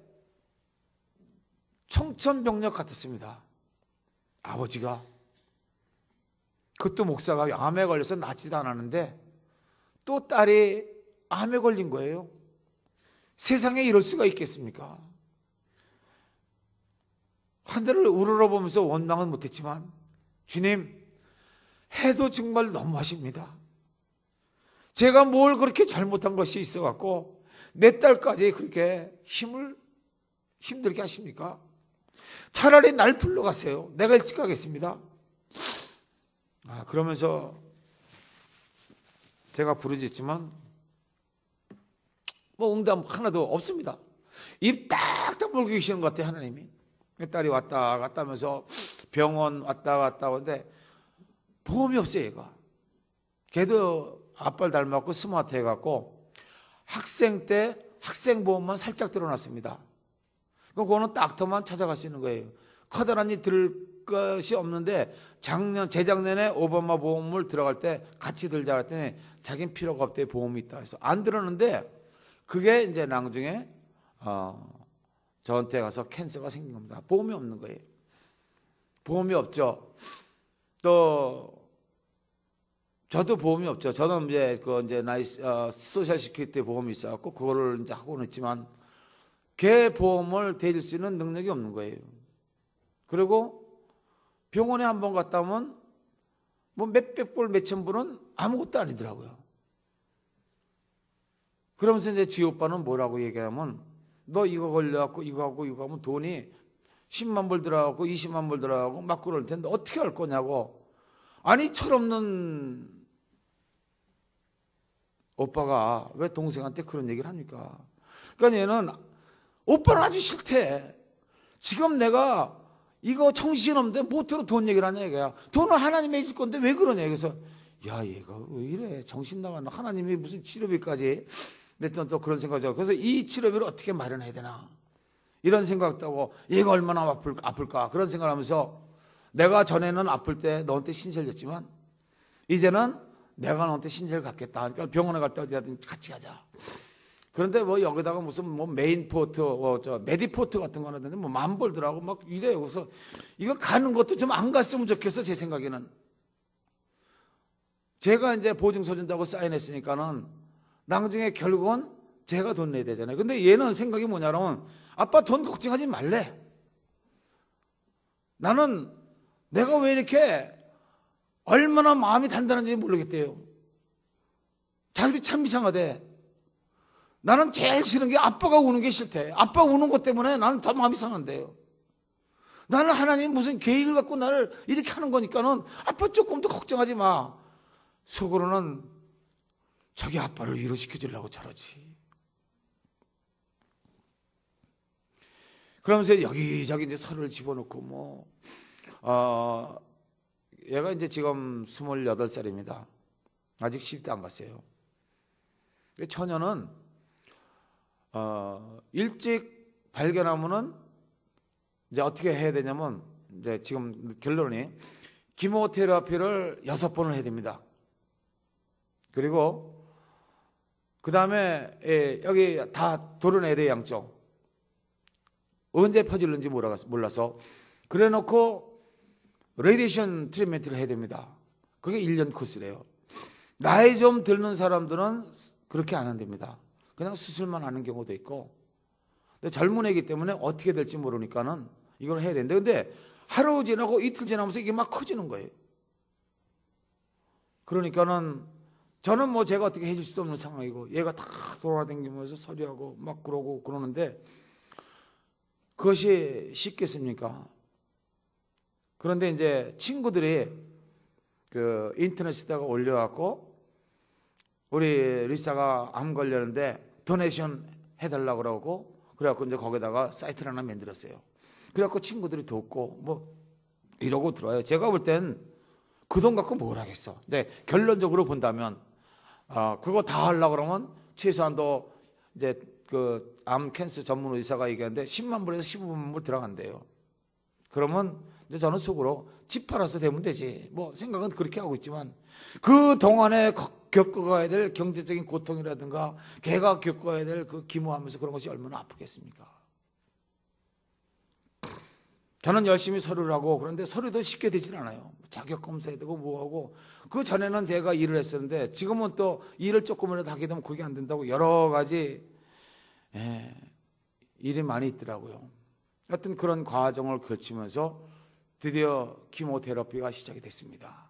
청천벽력 같았습니다. 아버지가 그것도 목사가 암에 걸려서 낫지도 않았는데 또 딸이 암에 걸린 거예요. 세상에 이럴 수가 있겠습니까? 하늘을 우러러보면서 원망은 못했지만 주님 해도 정말 너무하십니다. 제가 뭘 그렇게 잘못한 것이 있어갖고 내 딸까지 그렇게 힘들게 하십니까? 차라리 날 불러가세요. 내가 일찍 가겠습니다. 그러면서 제가 부르짖지만 뭐 응답 하나도 없습니다. 입 딱딱 물고 계시는 것 같아요. 하나님이. 딸이 왔다 갔다 하면서 병원 왔다 갔다 하는데 보험이 없어요. 얘가. 걔도 아빠를 닮았고 스마트 해갖고 학생 때 학생보험만 살짝 들어놨습니다. 그거는 닥터만 찾아갈 수 있는 거예요. 커다란 일 들을 것이 없는데 재작년에 오바마 보험을 들어갈 때 같이 들자 그랬더니 자기는 필요가 없대. 보험이 있다 해서 안 들었는데 그게 이제 나중에 저한테 가서 캔서가 생긴 겁니다. 보험이 없는 거예요. 보험이 없죠. 또 저도 보험이 없죠. 저는 이제 나이 소셜 시큐리티 보험이 있어갖고 그거를 이제 하고는 있지만 걔 보험을 대줄 수 있는 능력이 없는 거예요. 그리고 병원에 한 번 갔다 오면 뭐 몇백 불, 몇천 불은 아무것도 아니더라고요. 그러면서 이제 지 오빠는 뭐라고 얘기하면 너 이거 걸려갖고 이거 하고 이거 하면 돈이 10만 불 들어가고 20만 불 들어가고 막 그럴 텐데 어떻게 할 거냐고. 아니 철없는 오빠가 왜 동생한테 그런 얘기를 합니까? 그러니까 얘는 오빠는 아주 싫대. 지금 내가 이거 정신없는데 못들어 돈 얘기를 하냐 이거야. 돈은 하나님이 해줄 건데 왜 그러냐. 그래서 야 얘가 왜 이래 정신 나가나. 하나님이 무슨 치료비까지. 냈던 또 그런 생각이죠. 그래서 이 치료비를 어떻게 마련해야 되나 이런 생각도 하고 얘가 얼마나 아플까 그런 생각을 하면서 내가 전에는 아플 때 너한테 신세를 졌지만 이제는 내가 너한테 신세를 갖겠다. 그러니까 병원에 갈 때 어디든 같이 가자. 그런데 뭐 여기다가 무슨 뭐 메인포트, 메디포트 같은 거 하는데 뭐 만 벌더라고 막 이래요. 그래서 이거 가는 것도 좀 안 갔으면 좋겠어. 제 생각에는. 제가 이제 보증서 준다고 사인했으니까는 나중에 결국은 제가 돈 내야 되잖아요. 근데 얘는 생각이 뭐냐면 아빠 돈 걱정하지 말래. 나는 내가 왜 이렇게 얼마나 마음이 단단한지 모르겠대요. 자기도 참 이상하대. 나는 제일 싫은 게 아빠가 우는 게 싫대. 아빠 우는 것 때문에 나는 더 마음이 상한대요. 나는 하나님 무슨 계획을 갖고 나를 이렇게 하는 거니까는 아빠 조금 더 걱정하지 마. 속으로는 자기 아빠를 위로시켜 주려고 저러지. 그러면서 여기저기 이제 서류를 집어넣고 얘가 이제 지금 28살입니다. 아직 10대 안 갔어요. 처녀는 일찍 발견하면은 이제 어떻게 해야 되냐면 이제 지금 결론이 키모테라피를 6번을 해야 됩니다. 그리고 그 다음에 여기 다 도려내야 돼 양쪽. 언제 퍼질는지 몰라서 그래 놓고 레디에이션 트리트먼트를 해야 됩니다. 그게 1년 코스래요. 나이 좀 들는 사람들은 그렇게 안 한답니다. 그냥 수술만 하는 경우도 있고. 근데 젊은 애기 때문에 어떻게 될지 모르니까는 이걸 해야 되는데 근데 하루 지나고 이틀 지나면서 이게 막 커지는 거예요. 그러니까는 저는 뭐 제가 어떻게 해줄 수 없는 상황이고 얘가 다 돌아다니면서 서류하고 막 그러고 그러는데 그것이 쉽겠습니까? 그런데 이제 친구들이 그 인터넷에다가 올려갖고 우리 리사가 암 걸렸는데 도네이션 해달라고 그러고 그래갖고 이제 거기다가 사이트를 하나 만들었어요. 그래갖고 친구들이 돕고 뭐 이러고 들어요. 제가 볼 땐 그 돈 갖고 뭘 하겠어. 근데 결론적으로 본다면 그거 다 하려고 그러면 최소한도 이제 그 암 캔서 전문 의사가 얘기하는데 10만 불에서 15만 불 들어간대요. 그러면 이제 저는 속으로 집 팔아서 되면 되지. 뭐 생각은 그렇게 하고 있지만 그 동안에 겪어가야 될 경제적인 고통이라든가 걔가 겪어야 될 그 기모하면서 그런 것이 얼마나 아프겠습니까? 저는 열심히 서류를 하고 그런데 서류도 쉽게 되질 않아요. 자격 검사해야 되고 뭐하고 그 전에는 제가 일을 했었는데 지금은 또 일을 조금이라도 하게 되면 그게 안 된다고 여러 가지 일이 많이 있더라고요. 하여튼 그런 과정을 거치면서 드디어 키모테라피가 시작이 됐습니다.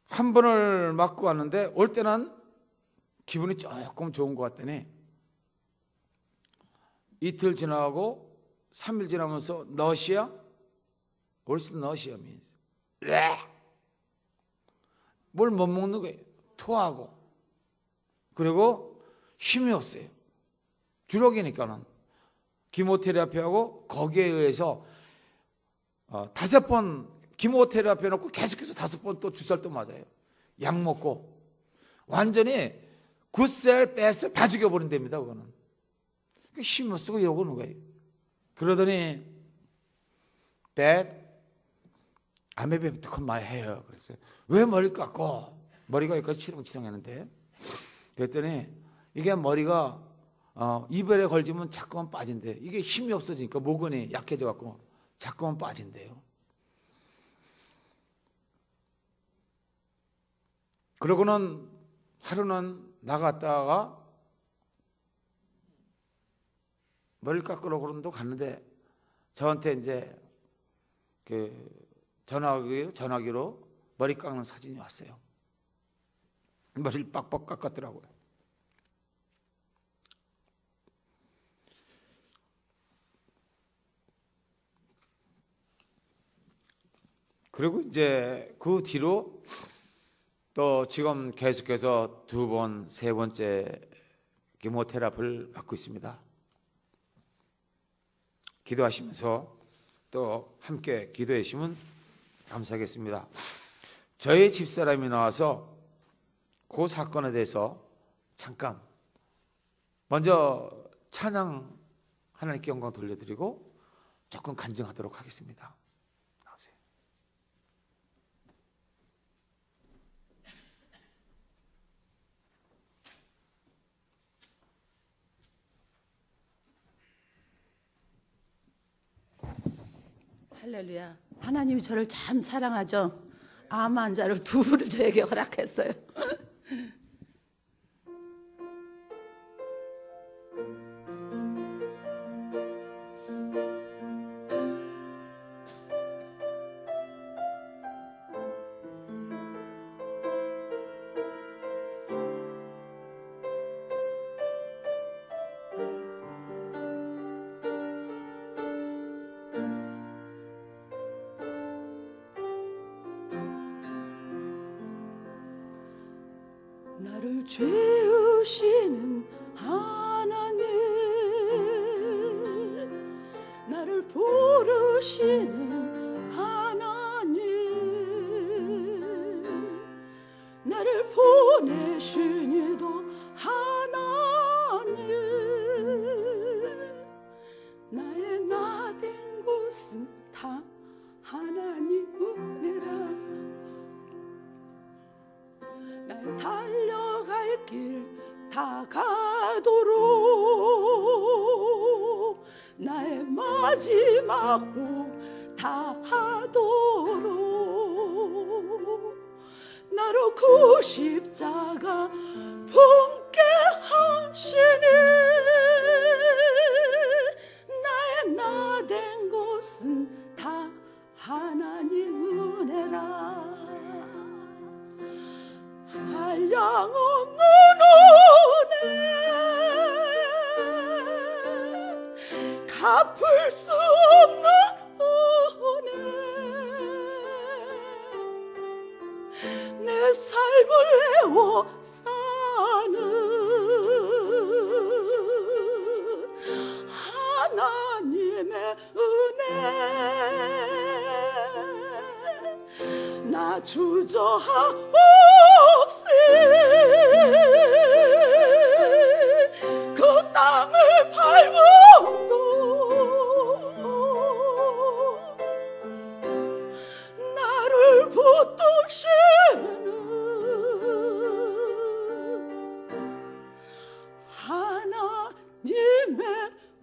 한 번을 맞고 왔는데 올 때는 기분이 조금 좋은 것 같더니 이틀 지나고 3일 지나면서 너시야? What's 너시야 means? 뭘 못 먹는 거예요. 토하고 그리고 힘이 없어요. 주력이니까는 키모테라피하고 거기에 의해서 5번 키모테라피 해놓고 계속해서 5번 또 주사를 또 맞아요. 약 먹고 완전히 굿셀, 배셀 다 죽여버린답니다. 그거는 힘을 쓰고 이러고 오는 거예요. 그러더니 Dad, I may have to cut my hair. 그랬어요. 왜 머리 깎고? 머리가 여기까지 치렁치렁했는데 그랬더니 이게 머리가 이별에 걸리면 자꾸만 빠진대요. 이게 힘이 없어지니까 모근이 약해져 갖고 자꾸만 빠진대요. 그러고는 하루는 나갔다가 머리를 깎으러 그런도 갔는데 저한테 이제 그 전화기로 머리 깎는 사진이 왔어요. 머리를 빡빡 깎았더라고요. 그리고 이제 그 뒤로 또 지금 계속해서 2번, 3번째 케모테라피를 받고 있습니다. 기도하시면서 또 함께 기도해 주시면 감사하겠습니다. 저희 집사람이 나와서 그 사건에 대해서 잠깐 먼저 찬양 하나님께 영광 돌려드리고 조금 간증하도록 하겠습니다. 나오세요. 할렐루야. 하나님이 저를 참 사랑하죠. 암 환자를 둘을 저에게 허락했어요. 나를 죄우시는 하나님, 나를 부르시는 하나님, 나를 보내신 이도 하나님, 나의 나된 곳은 다 하나님 은혜라. 날 달려갈 길 다 가도록 나의 마지막 호흡 다 하도록 나로 그 십자가 품게 하시니 나의 나된 곳은 다 하나님 은혜라. 한량 없는 은혜, 갚을 수 없는 은혜, 내 삶을 애워 사는 하나님의 은혜, 나 주저하옵시 그 땅을 밟아도 나를 붙드시는 하나님의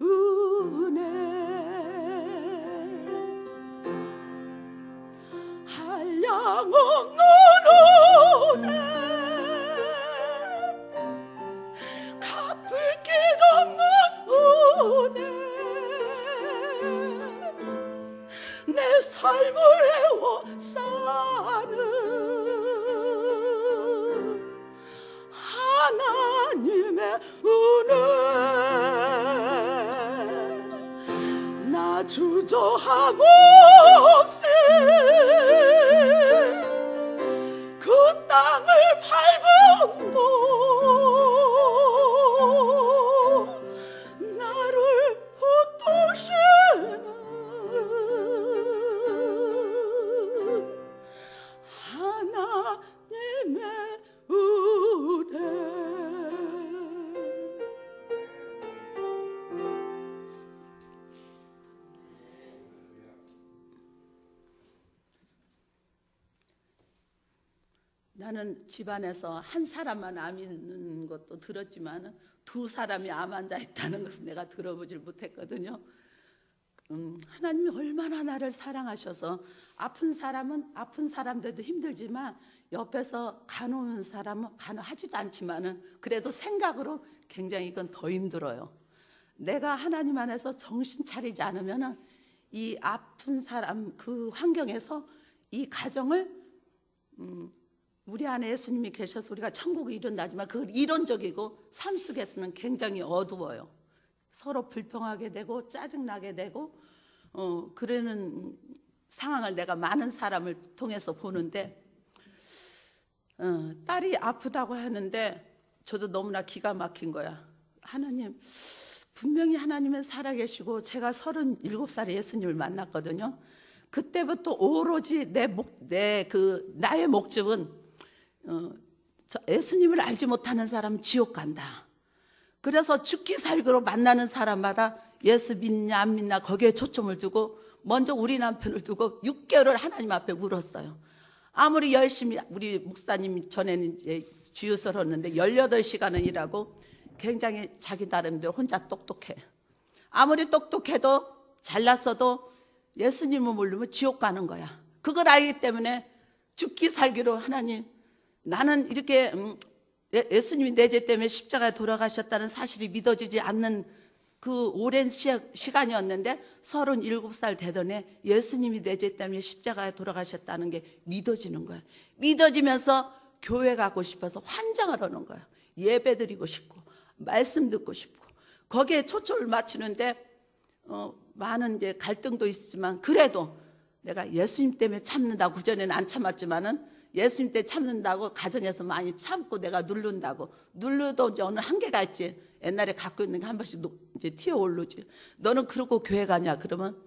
은혜, 한량 없는 은혜, 갚을 길 없는 은혜, 내 삶을 애워 사는 하나님의 은혜, 나 주저함 없이 그 땅을 밟음도 나를 붙드시는 하나님의 은혜. 나는 집안에서 한 사람만 암 있는 것도 들었지만 2 사람이 암 환자 있다는 것은 내가 들어보질 못했거든요. 하나님이 얼마나 나를 사랑하셔서 아픈 사람은 아픈 사람들도 힘들지만 옆에서 간호하는 사람은 간호하지도 않지만은 그래도 생각으로 굉장히 이건 더 힘들어요. 내가 하나님 안에서 정신 차리지 않으면은 이 아픈 사람 그 환경에서 이 가정을 우리 안에 예수님이 계셔서 우리가 천국을 이룬다지만 그건 이론적이고 삶 속에서는 굉장히 어두워요. 서로 불평하게 되고 짜증나게 되고 그러는 상황을 내가 많은 사람을 통해서 보는데 딸이 아프다고 하는데 저도 너무나 기가 막힌 거야. 하나님 분명히 하나님은 살아계시고 제가 37살에 예수님을 만났거든요. 그때부터 오로지 나의 목적은 예수님을 알지 못하는 사람은 지옥 간다. 그래서 죽기 살기로 만나는 사람마다 예수 믿냐 안 믿냐 거기에 초점을 두고 먼저 우리 남편을 두고 6개월을 하나님 앞에 울었어요. 아무리 열심히 우리 목사님이 전에는 이제 주유소를 했는데 18시간은 일하고 굉장히 자기 나름대로 혼자 똑똑해. 아무리 똑똑해도 잘났어도 예수님을 모르면 지옥 가는 거야. 그걸 알기 때문에 죽기 살기로 하나님 나는 이렇게 예수님이 내 죄 때문에 십자가에 돌아가셨다는 사실이 믿어지지 않는 그 오랜 시간이었는데 37살 되던 해 예수님이 내 죄 때문에 십자가에 돌아가셨다는 게 믿어지는 거야. 믿어지면서 교회 가고 싶어서 환장을 하는 거야. 예배 드리고 싶고 말씀 듣고 싶고 거기에 초점을 맞추는데 많은 이제 갈등도 있지만 그래도 내가 예수님 때문에 참는다고 그전에는 안 참았지만은 예수님 때 참는다고 가정에서 많이 참고 내가 누르도 이제 어느 한계가 있지. 옛날에 갖고 있는 게 한 번씩 이제 튀어 오르지. 너는 그러고 교회 가냐? 그러면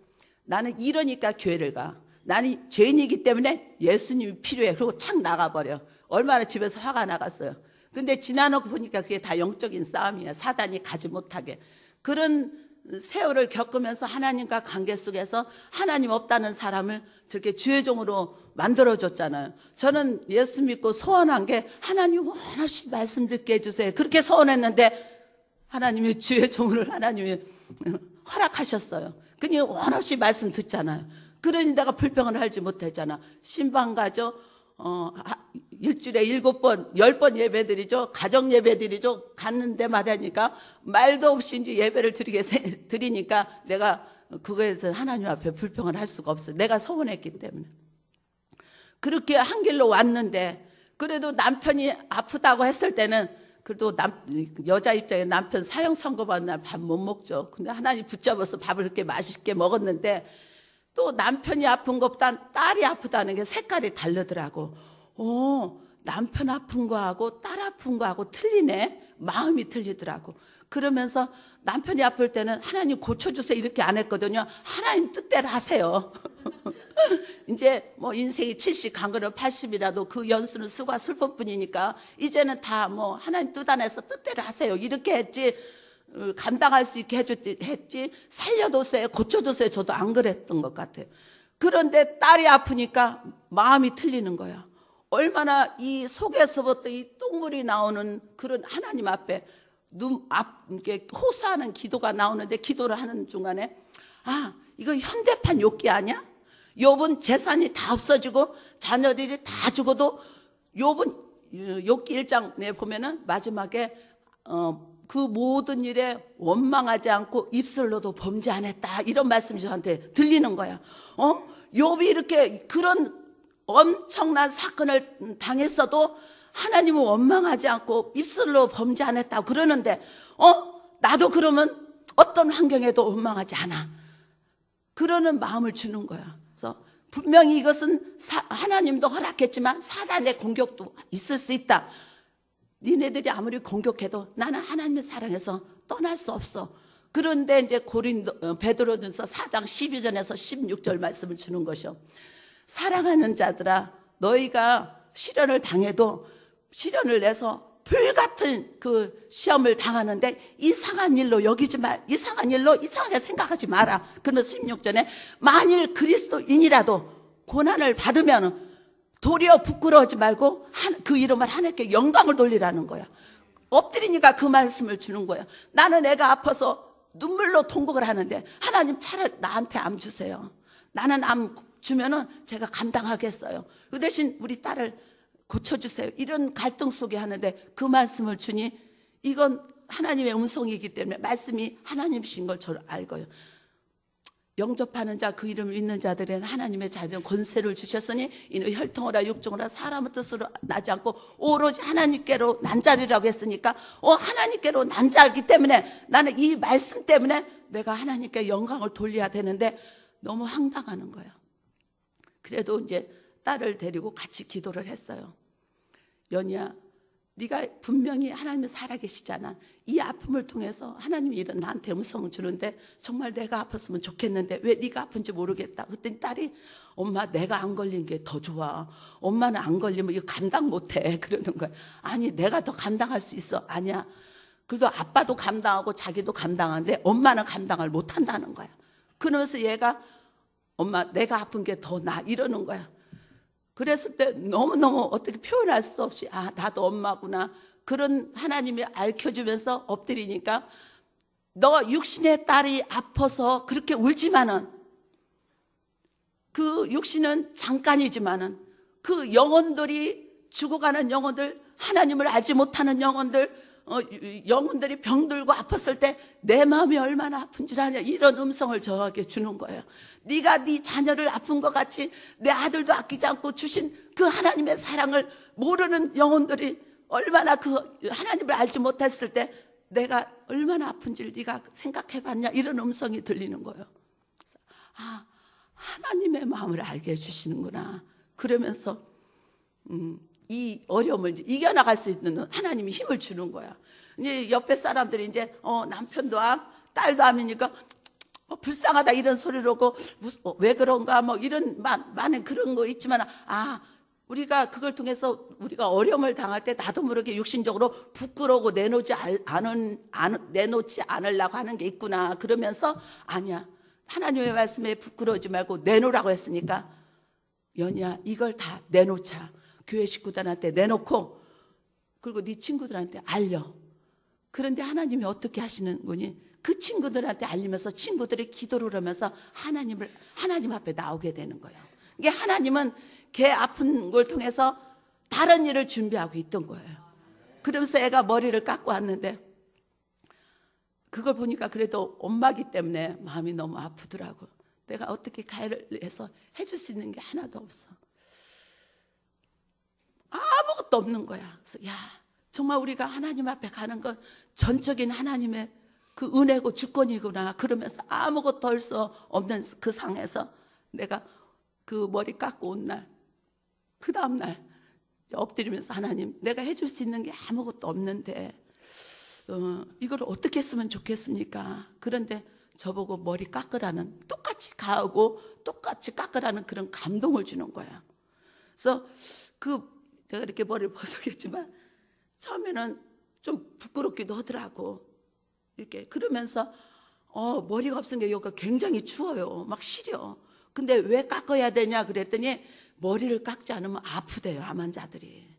나는 이러니까 교회를 가. 나는 죄인이기 때문에 예수님이 필요해. 그리고 착 나가버려. 얼마나 집에서 화가 나갔어요. 근데 지나놓고 보니까 그게 다 영적인 싸움이야. 사단이 가지 못하게. 그런 세월을 겪으면서 하나님과 관계 속에서 하나님 없다는 사람을 저렇게 주의 종으로 만들어줬잖아요. 저는 예수 믿고 소원한 게 하나님 원없이 말씀 듣게 해주세요. 그렇게 소원했는데 하나님이 주의 종을 하나님이 허락하셨어요. 그냥 원없이 말씀 듣잖아요. 그러니 내가 불평을 하지 못했잖아. 신방 가죠. 일주일에 7번, 10번 예배 드리죠. 가정 예배 드리죠. 갔는 데마다니까 말도 없이 이제 예배를 드리니까 내가 그거에서 하나님 앞에 불평을 할 수가 없어요. 내가 서운했기 때문에. 그렇게 한 길로 왔는데 그래도 남편이 아프다고 했을 때는 그래도 여자 입장에 남편 사형 선고받은 날 밥 못 먹죠. 근데 하나님 붙잡아서 밥을 그렇게 맛있게 먹었는데 또 남편이 아픈 것보다 딸이 아프다는 게 색깔이 다르더라고. 남편 아픈 거하고 딸 아픈 거하고 틀리네. 마음이 틀리더라고. 그러면서 남편이 아플 때는 하나님 고쳐주세요 이렇게 안 했거든요. 하나님 뜻대로 하세요. 이제 뭐 인생이 70 간거나 80이라도 그 연수는 수고와 슬픔뿐이니까 이제는 다 뭐 하나님 뜻 안에서 뜻대로 하세요 이렇게 했지. 감당할 수 있게 했지 살려두세요 고쳐두세요 저도 안 그랬던 것 같아요. 그런데 딸이 아프니까 마음이 틀리는 거야. 얼마나 이 속에서부터 이 똥물이 나오는 그런 하나님 앞에 이렇게 호소하는 기도가 나오는데 기도를 하는 중간에 이거 현대판 욥기 아니야? 욥은 재산이 다 없어지고 자녀들이 다 죽어도 욥은 욥기 1장에 보면은 마지막에 그 모든 일에 원망하지 않고 입술로도 범죄 안 했다 이런 말씀이 저한테 들리는 거야. 욥이 이렇게 그런 엄청난 사건을 당했어도 하나님은 원망하지 않고 입술로 범죄 안 했다고 그러는데 나도 그러면 어떤 환경에도 원망하지 않아. 그러는 마음을 주는 거야. 그래서 분명히 이것은 하나님도 허락했지만 사단의 공격도 있을 수 있다. 니네들이 아무리 공격해도 나는 하나님의 사랑에서 떠날 수 없어. 그런데 이제 베드로전서 4장 12절에서 16절 말씀을 주는 것이요. 사랑하는 자들아 너희가 시련을 당해도 시련을 내서 불같은 그 시험을 당하는데 이상한 일로 이상한 일로 이상하게 생각하지 마라. 그러면서 16절에 만일 그리스도인이라도 고난을 받으면 도리어 부끄러워하지 말고 그 이름을 하나님께 영광을 돌리라는 거야. 엎드리니까 그 말씀을 주는 거야. 나는 애가 아파서 눈물로 통곡을 하는데 하나님 차라리 나한테 암 주세요. 나는 암 주면은 제가 감당하겠어요. 그 대신 우리 딸을 고쳐주세요. 이런 갈등 속에 하는데 그 말씀을 주니 이건 하나님의 음성이기 때문에 말씀이 하나님이신 걸 저를 알고요. 영접하는 자 그 이름을 믿는 자들에는 하나님의 자녀 권세를 주셨으니 이는 혈통으로 육종으로 사람의 뜻으로 나지 않고 오로지 하나님께로 난 자리라고 했으니까 하나님께로 난 자이기 때문에 나는 이 말씀 때문에 내가 하나님께 영광을 돌려야 되는데 너무 황당하는 거예요. 그래도 이제 딸을 데리고 같이 기도를 했어요. 연희야, 네가 분명히 하나님이 살아계시잖아. 이 아픔을 통해서 하나님이 이런 나한테 음성을 주는데 정말 내가 아팠으면 좋겠는데 왜 네가 아픈지 모르겠다. 그랬더니 딸이 엄마 내가 안 걸린 게 더 좋아. 엄마는 안 걸리면 이거 감당 못해. 그러는 거야. 아니 내가 더 감당할 수 있어. 아니야. 그래도 아빠도 감당하고 자기도 감당하는데 엄마는 감당을 못한다는 거야. 그러면서 얘가 엄마 내가 아픈 게 더 나아 이러는 거야. 그랬을 때 너무너무 어떻게 표현할 수 없이 나도 엄마구나. 그런 하나님이 알켜주면서 엎드리니까 너 육신의 딸이 아파서 그렇게 울지만은 그 육신은 잠깐이지만은 그 영혼들이 죽어가는 영혼들, 하나님을 알지 못하는 영혼들, 영혼들이 병들고 아팠을 때 내 마음이 얼마나 아픈 줄 아냐 이런 음성을 저에게 주는 거예요. 네가 네 자녀를 아픈 것 같이 내 아들도 아끼지 않고 주신 그 하나님의 사랑을 모르는 영혼들이 얼마나 그 하나님을 알지 못했을 때 내가 얼마나 아픈지를 네가 생각해봤냐 이런 음성이 들리는 거예요. 그래서 하나님의 마음을 알게 해주시는구나. 그러면서 이 어려움을 이제 이겨나갈 수 있는 하나님이 힘을 주는 거야. 이제 옆에 사람들이 이제 남편도 암, 딸도 암이니까 불쌍하다 이런 소리를 하고 왜 그런가 뭐 이런 많은 그런 거 있지만 우리가 그걸 통해서 우리가 어려움을 당할 때 나도 모르게 육신적으로 부끄러우고 내놓지 않으려고 하는 게 있구나. 그러면서 아니야. 하나님의 말씀에 부끄러우지 말고 내놓으라고 했으니까 연희야 이걸 다 내놓자. 교회 식구들한테 내놓고 그리고 네 친구들한테 알려. 그런데 하나님이 어떻게 하시는 거니? 그 친구들한테 알리면서 친구들이 기도를 하면서 하나님 앞에 나오게 되는 거예요. 이게 하나님은 걔 아픈 걸 통해서 다른 일을 준비하고 있던 거예요. 그러면서 애가 머리를 깎고 왔는데 그걸 보니까 그래도 엄마기 때문에 마음이 너무 아프더라고. 내가 어떻게 가해를 해서 해줄 수 있는 게 하나도 없어. 아무것도 없는 거야. 그래서 야, 정말 우리가 하나님 앞에 가는 건 전적인 하나님의 그 은혜고 주권이구나. 그러면서 아무것도 할 수 없는 그 상에서 내가 그 머리 깎고 온 날, 그 다음 날 엎드리면서 하나님, 내가 해줄 수 있는 게 아무것도 없는데 이걸 어떻게 했으면 좋겠습니까? 그런데 저보고 머리 깎으라는, 똑같이 가하고 똑같이 깎으라는 그런 감동을 주는 거야. 그래서 내가 이렇게 머리를 벗었겠지만 처음에는 좀 부끄럽기도 하더라고. 이렇게 그러면서 머리가 없은 게 여기가 굉장히 추워요. 막 시려. 근데 왜 깎아야 되냐 그랬더니 머리를 깎지 않으면 아프대요, 암 환자들이.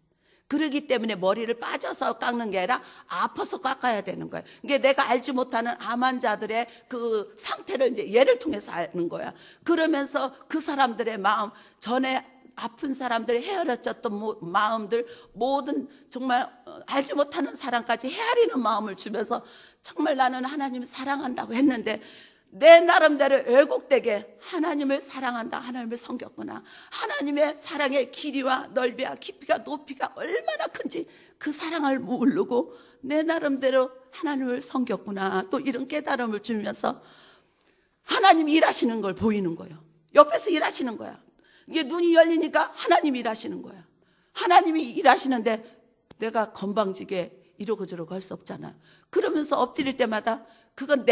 그러기 때문에 머리를 빠져서 깎는 게 아니라 아파서 깎아야 되는 거예요. 이게 내가 알지 못하는 암 환자들의 그 상태를 이제 얘를 통해서 아는 거야. 그러면서 그 사람들의 마음, 전에 아픈 사람들, 헤아렸던 마음들, 모든 정말 알지 못하는 사람까지 헤아리는 마음을 주면서 정말 나는 하나님을 사랑한다고 했는데 내 나름대로 왜곡되게 하나님을 사랑한다, 하나님을 섬겼구나, 하나님의 사랑의 길이와 넓이와 깊이가 높이가 얼마나 큰지 그 사랑을 모르고 내 나름대로 하나님을 섬겼구나, 또 이런 깨달음을 주면서 하나님이 일하시는 걸 보이는 거예요. 옆에서 일하시는 거야. 이게 눈이 열리니까 하나님이 일하시는 거야. 하나님이 일하시는데 내가 건방지게 이러고 저러고 할 수 없잖아. 그러면서 엎드릴 때마다 그건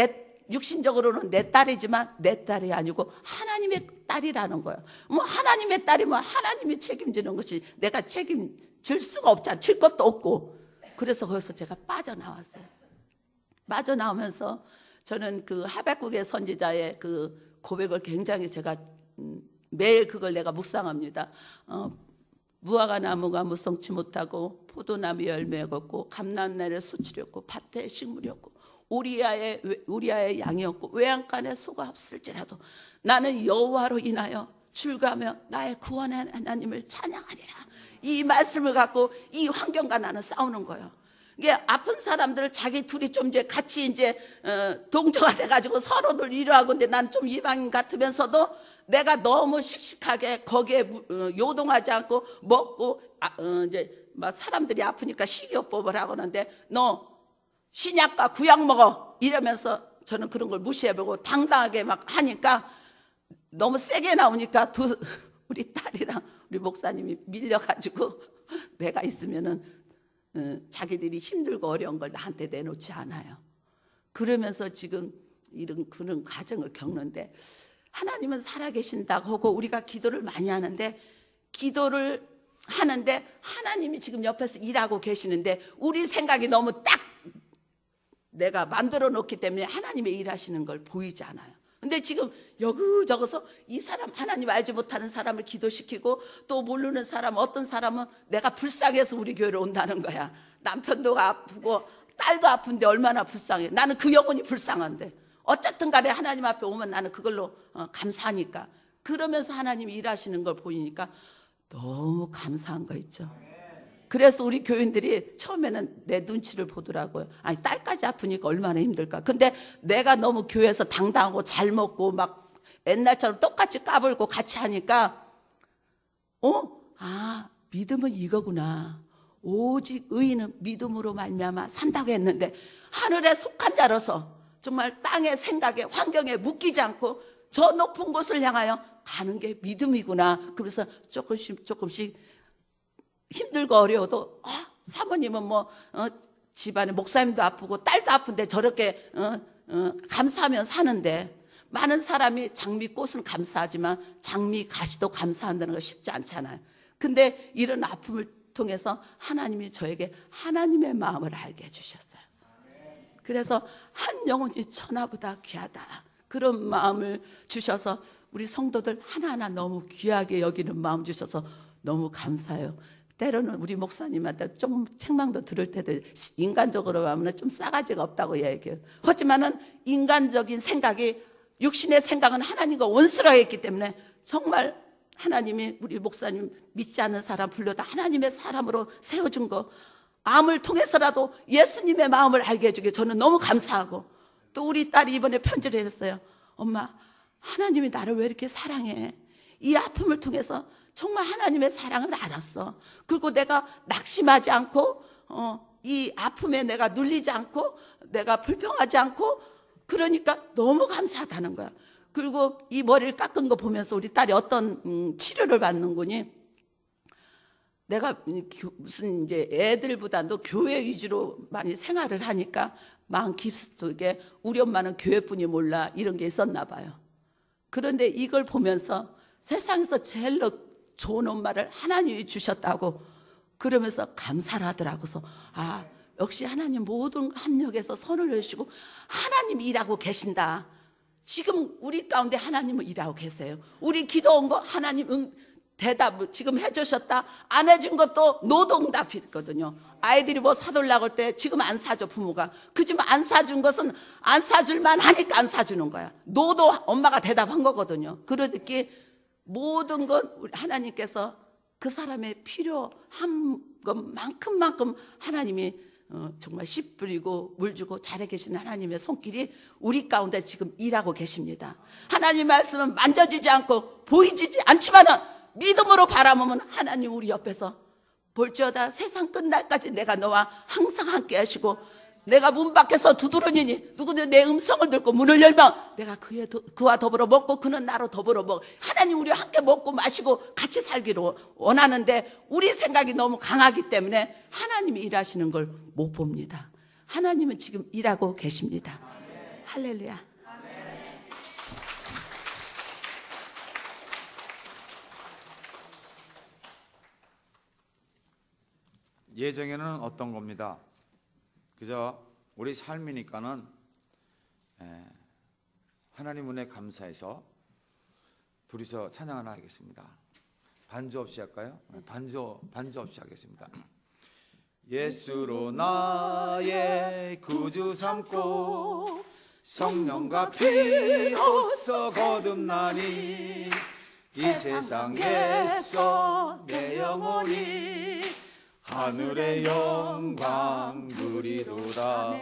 육신적으로는 내 딸이지만 내 딸이 아니고 하나님의 딸이라는 거야. 뭐 하나님의 딸이면 하나님이 책임지는 것이 내가 책임질 수가 없잖아. 질 것도 없고. 그래서 거기서 제가 빠져나왔어요. 빠져나오면서 저는 그 하박국의 선지자의 그 고백을 굉장히 제가 매일 그걸 내가 묵상합니다. 무화과 나무가 무성치 못하고 포도나무 열매가 없고 감람나무에 수출이 없고 밭에 식물이 없고 우리아의 양이었고 외양간에 소가 없을지라도 나는 여호와로 인하여 출가하며 나의 구원의 하나님을 찬양하리라. 이 말씀을 갖고 이 환경과 나는 싸우는 거예요. 이게 아픈 사람들 자기 둘이 좀 이제 같이 이제 동조가 돼가지고 서로들 위로하고, 근데 난 좀 이방인 같으면서도 내가 너무 씩씩하게 거기에 요동하지 않고 먹고 이제 막 사람들이 아프니까 식이요법을 하고 하는데 너 신약과 구약 먹어 이러면서 저는 그런 걸 무시해보고 당당하게 막 하니까 너무 세게 나오니까 우리 딸이랑 우리 목사님이 밀려가지고 내가 있으면은 자기들이 힘들고 어려운 걸 나한테 내놓지 않아요. 그러면서 지금 이런 그런 과정을 겪는데, 하나님은 살아계신다고 하고 우리가 기도를 많이 하는데, 기도를 하는데 하나님이 지금 옆에서 일하고 계시는데 우리 생각이 너무 딱 내가 만들어 놓기 때문에 하나님의 일하시는 걸 보이지 않아요. 근데 지금 여기저기서 이 사람, 하나님 알지 못하는 사람을 기도시키고 또 모르는 사람, 어떤 사람은 내가 불쌍해서 우리 교회로 온다는 거야. 남편도 아프고 딸도 아픈데 얼마나 불쌍해. 나는 그 영혼이 불쌍한데 어쨌든 간에 하나님 앞에 오면 나는 그걸로 감사하니까. 그러면서 하나님이 일하시는 걸 보이니까 너무 감사한 거 있죠. 그래서 우리 교인들이 처음에는 내 눈치를 보더라고요. 아니, 딸까지 아프니까 얼마나 힘들까. 근데 내가 너무 교회에서 당당하고 잘 먹고 막 옛날처럼 똑같이 까불고 같이 하니까 믿음은 이거구나. 오직 의인은 믿음으로 말미암아 산다고 했는데, 하늘에 속한 자로서 정말 땅의 생각에 환경에 묶이지 않고 저 높은 곳을 향하여 가는 게 믿음이구나. 그래서 조금씩 힘들고 어려워도 사모님은 집안에 목사님도 아프고 딸도 아픈데 저렇게 감사하며 사는데, 많은 사람이 장미꽃은 감사하지만 장미 가시도 감사한다는 거 쉽지 않잖아요. 근데 이런 아픔을 통해서 하나님이 저에게 하나님의 마음을 알게 해주셨어요. 그래서 한 영혼이 천하보다 귀하다, 그런 마음을 주셔서 우리 성도들 하나하나 너무 귀하게 여기는 마음 주셔서 너무 감사해요. 때로는 우리 목사님한테 좀 책망도 들을 때도 인간적으로 하면 좀 싸가지가 없다고 얘기해요. 하지만은 인간적인 생각이, 육신의 생각은 하나님과 원수라 했기 때문에 정말 하나님이 우리 목사님 믿지 않는 사람 불러다 하나님의 사람으로 세워준 거, 암을 통해서라도 예수님의 마음을 알게 해주게 저는 너무 감사하고, 또 우리 딸이 이번에 편지를 했어요. 엄마, 하나님이 나를 왜 이렇게 사랑해? 이 아픔을 통해서 정말 하나님의 사랑을 알았어. 그리고 내가 낙심하지 않고 이 아픔에 내가 눌리지 않고 내가 불평하지 않고, 그러니까 너무 감사하다는 거야. 그리고 이 머리를 깎은 거 보면서 우리 딸이 어떤 치료를 받는 거니, 내가 무슨 이제 애들보다도 교회 위주로 많이 생활을 하니까 마음 깊숙하게 우리 엄마는 교회뿐이 몰라 이런 게 있었나 봐요. 그런데 이걸 보면서 세상에서 제일 좋은 엄마를 하나님이 주셨다고 그러면서 감사를 하더라고서, 역시 하나님 모든 합력에서 손을 내시고 하나님이 일하고 계신다. 지금 우리 가운데 하나님은 일하고 계세요. 우리 기도한 거 하나님 대답 지금 해주셨다. 안 해준 것도 노동답이거든요. 아이들이 뭐 사달라고 할 때 지금 안 사줘, 부모가. 그지만 안 사준 것은 안 사줄만 하니까 안 사주는 거야. 노도 엄마가 대답한 거거든요. 그러니까 모든 건 우리 하나님께서 그 사람의 필요한 것만큼만큼 하나님이 정말 씨 뿌리고 물 주고 잘해 계시는 하나님의 손길이 우리 가운데 지금 일하고 계십니다. 하나님 말씀은 만져지지 않고 보이지 않지만은 믿음으로 바라보면 하나님 우리 옆에서 볼지어다 세상 끝날까지 내가 너와 항상 함께 하시고, 내가 문 밖에서 두드러니니 누구든 내 음성을 듣고 문을 열면 내가 그와 더불어 먹고 그는 나로 더불어 먹어. 하나님 우리와 함께 먹고 마시고 같이 살기로 원하는데 우리 생각이 너무 강하기 때문에 하나님이 일하시는 걸 못 봅니다. 하나님은 지금 일하고 계십니다. 할렐루야. 예정에는 어떤 겁니다. 그저 우리 삶이니까는 하나님 은혜 감사해서 둘이서 찬양 하나 하겠습니다. 반주 없이 할까요? 반주 없이 하겠습니다. 예수로 나의 구주 삼고 성령과 피로써 거듭나니 이 세상에서 내 영혼이 하늘의 영광 누리도다.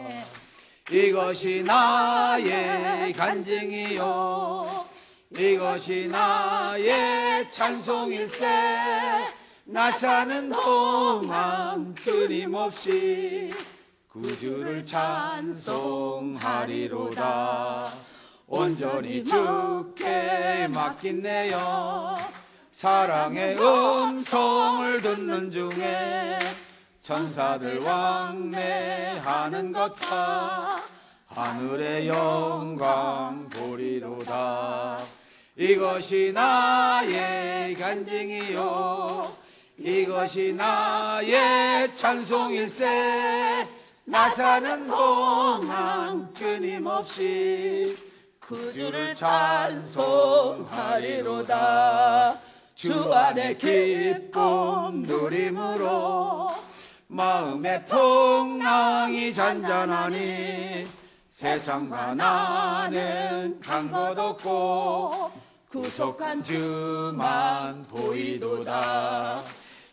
이것이 나의 간증이요 이것이 나의 찬송일세. 나 사는 동안 끊임없이 구주를 찬송하리로다. 온전히 주께 맡긴 내 영 사랑의 음성을 듣는 중에 천사들 왕래하는 것과 하늘의 영광 보리로다. 이것이 나의 간증이요 이것이 나의 찬송일세. 나 사는 동안 끊임없이 구주를 찬송하리로다. 주 안에 기쁨 누림으로 마음의 풍랑이 잔잔하니 세상과 나는 간 것 없고 구속한 주만 보이도다.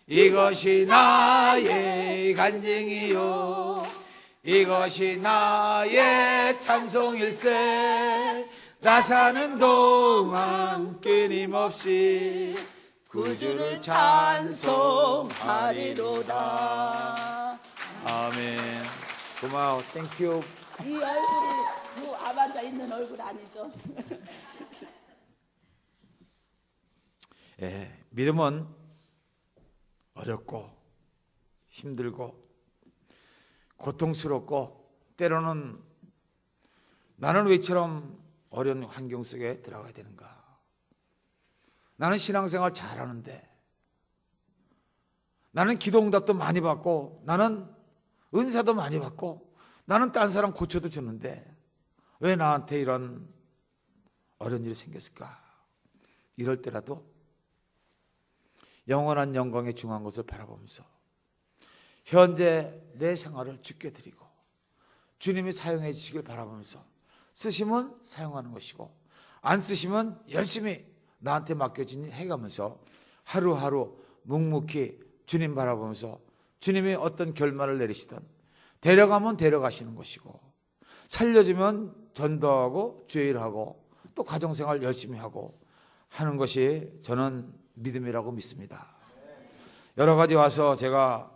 이것이 나의 간증이요 이것이 나의 찬송일세. 나 사는 동안 끊임없이 구주를 찬송하리로다. 아멘. 고마워. 땡큐. 이 얼굴이 그 아반자 있는 얼굴 아니죠? 예, 믿음은 어렵고 힘들고 고통스럽고 때로는 나는 왜 이처럼 어려운 환경 속에 들어가야 되는가? 나는 신앙생활 잘하는데 나는 기도 응답도 많이 받고 나는 은사도 많이 받고 나는 딴 사람 고쳐도 주는데 왜 나한테 이런 어려운 일이 생겼을까? 이럴 때라도 영원한 영광에 중한 것을 바라보면서 현재 내 생활을 주께 드리고 주님이 사용해 주시길 바라보면서 쓰시면 사용하는 것이고 안 쓰시면 열심히 나한테 맡겨진 일 해가면서 하루하루 묵묵히 주님 바라보면서 주님이 어떤 결말을 내리시든 데려가면 데려가시는 것이고 살려주면 전도하고 주일하고 또 가정생활 열심히 하고 하는 것이 저는 믿음이라고 믿습니다. 여러 가지 와서 제가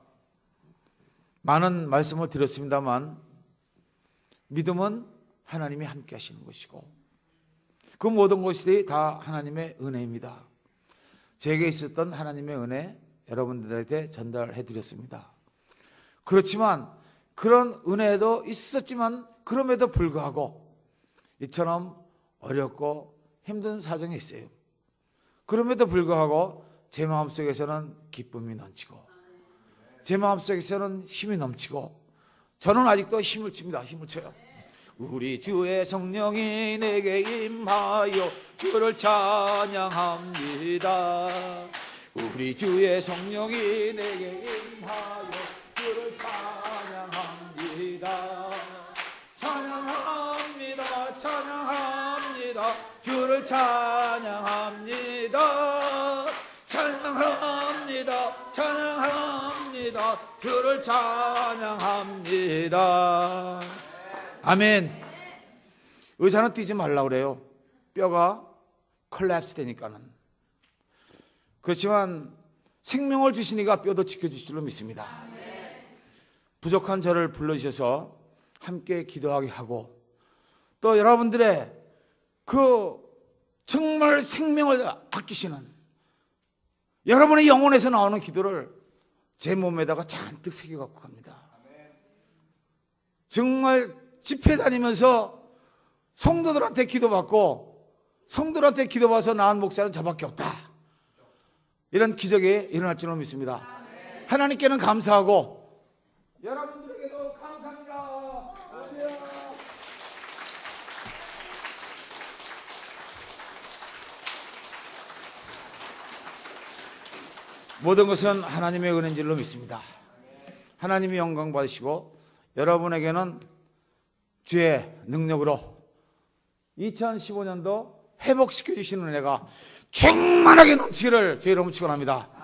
많은 말씀을 드렸습니다만 믿음은 하나님이 함께 하시는 것이고 그 모든 것이 다 하나님의 은혜입니다. 제게 있었던 하나님의 은혜 여러분들에게 전달해 드렸습니다. 그렇지만 그런 은혜도 있었지만 그럼에도 불구하고 이처럼 어렵고 힘든 사정이 있어요. 그럼에도 불구하고 제 마음속에서는 기쁨이 넘치고 제 마음속에서는 힘이 넘치고 저는 아직도 힘을 칩니다. 힘을 쳐요. 우리 주의 성령이 내게 임하여 주를 찬양합니다. 우리 주의 성령이 내게 임하여 주를 찬양합니다. 찬양합니다. 찬양합니다. 주를 찬양합니다. 찬양합니다. 찬양합니다. 주를 찬양합니다. 아멘. 의사는 뛰지 말라고 그래요. 뼈가 콜랩스 되니까는. 그렇지만 생명을 주시니까 뼈도 지켜주실 줄로 믿습니다. 부족한 저를 불러주셔서 함께 기도하게 하고 또 여러분들의 그 정말 생명을 아끼시는 여러분의 영혼에서 나오는 기도를 제 몸에다가 잔뜩 새겨갖고 갑니다. 정말 집회 다니면서 성도들한테 기도받고 성도들한테 기도받아서 나은 목사는 저밖에 없다. 이런 기적이 일어날 줄로 믿습니다. 하나님께는 감사하고 여러분들에게도 감사합니다. 모든 것은 하나님의 은혜인 줄로 믿습니다. 하나님이 영광 받으시고 여러분에게는 주의 능력으로 2015년도 회복시켜 주시는 은혜가 충만하게 넘치기를 주의 이름으로 축원합니다.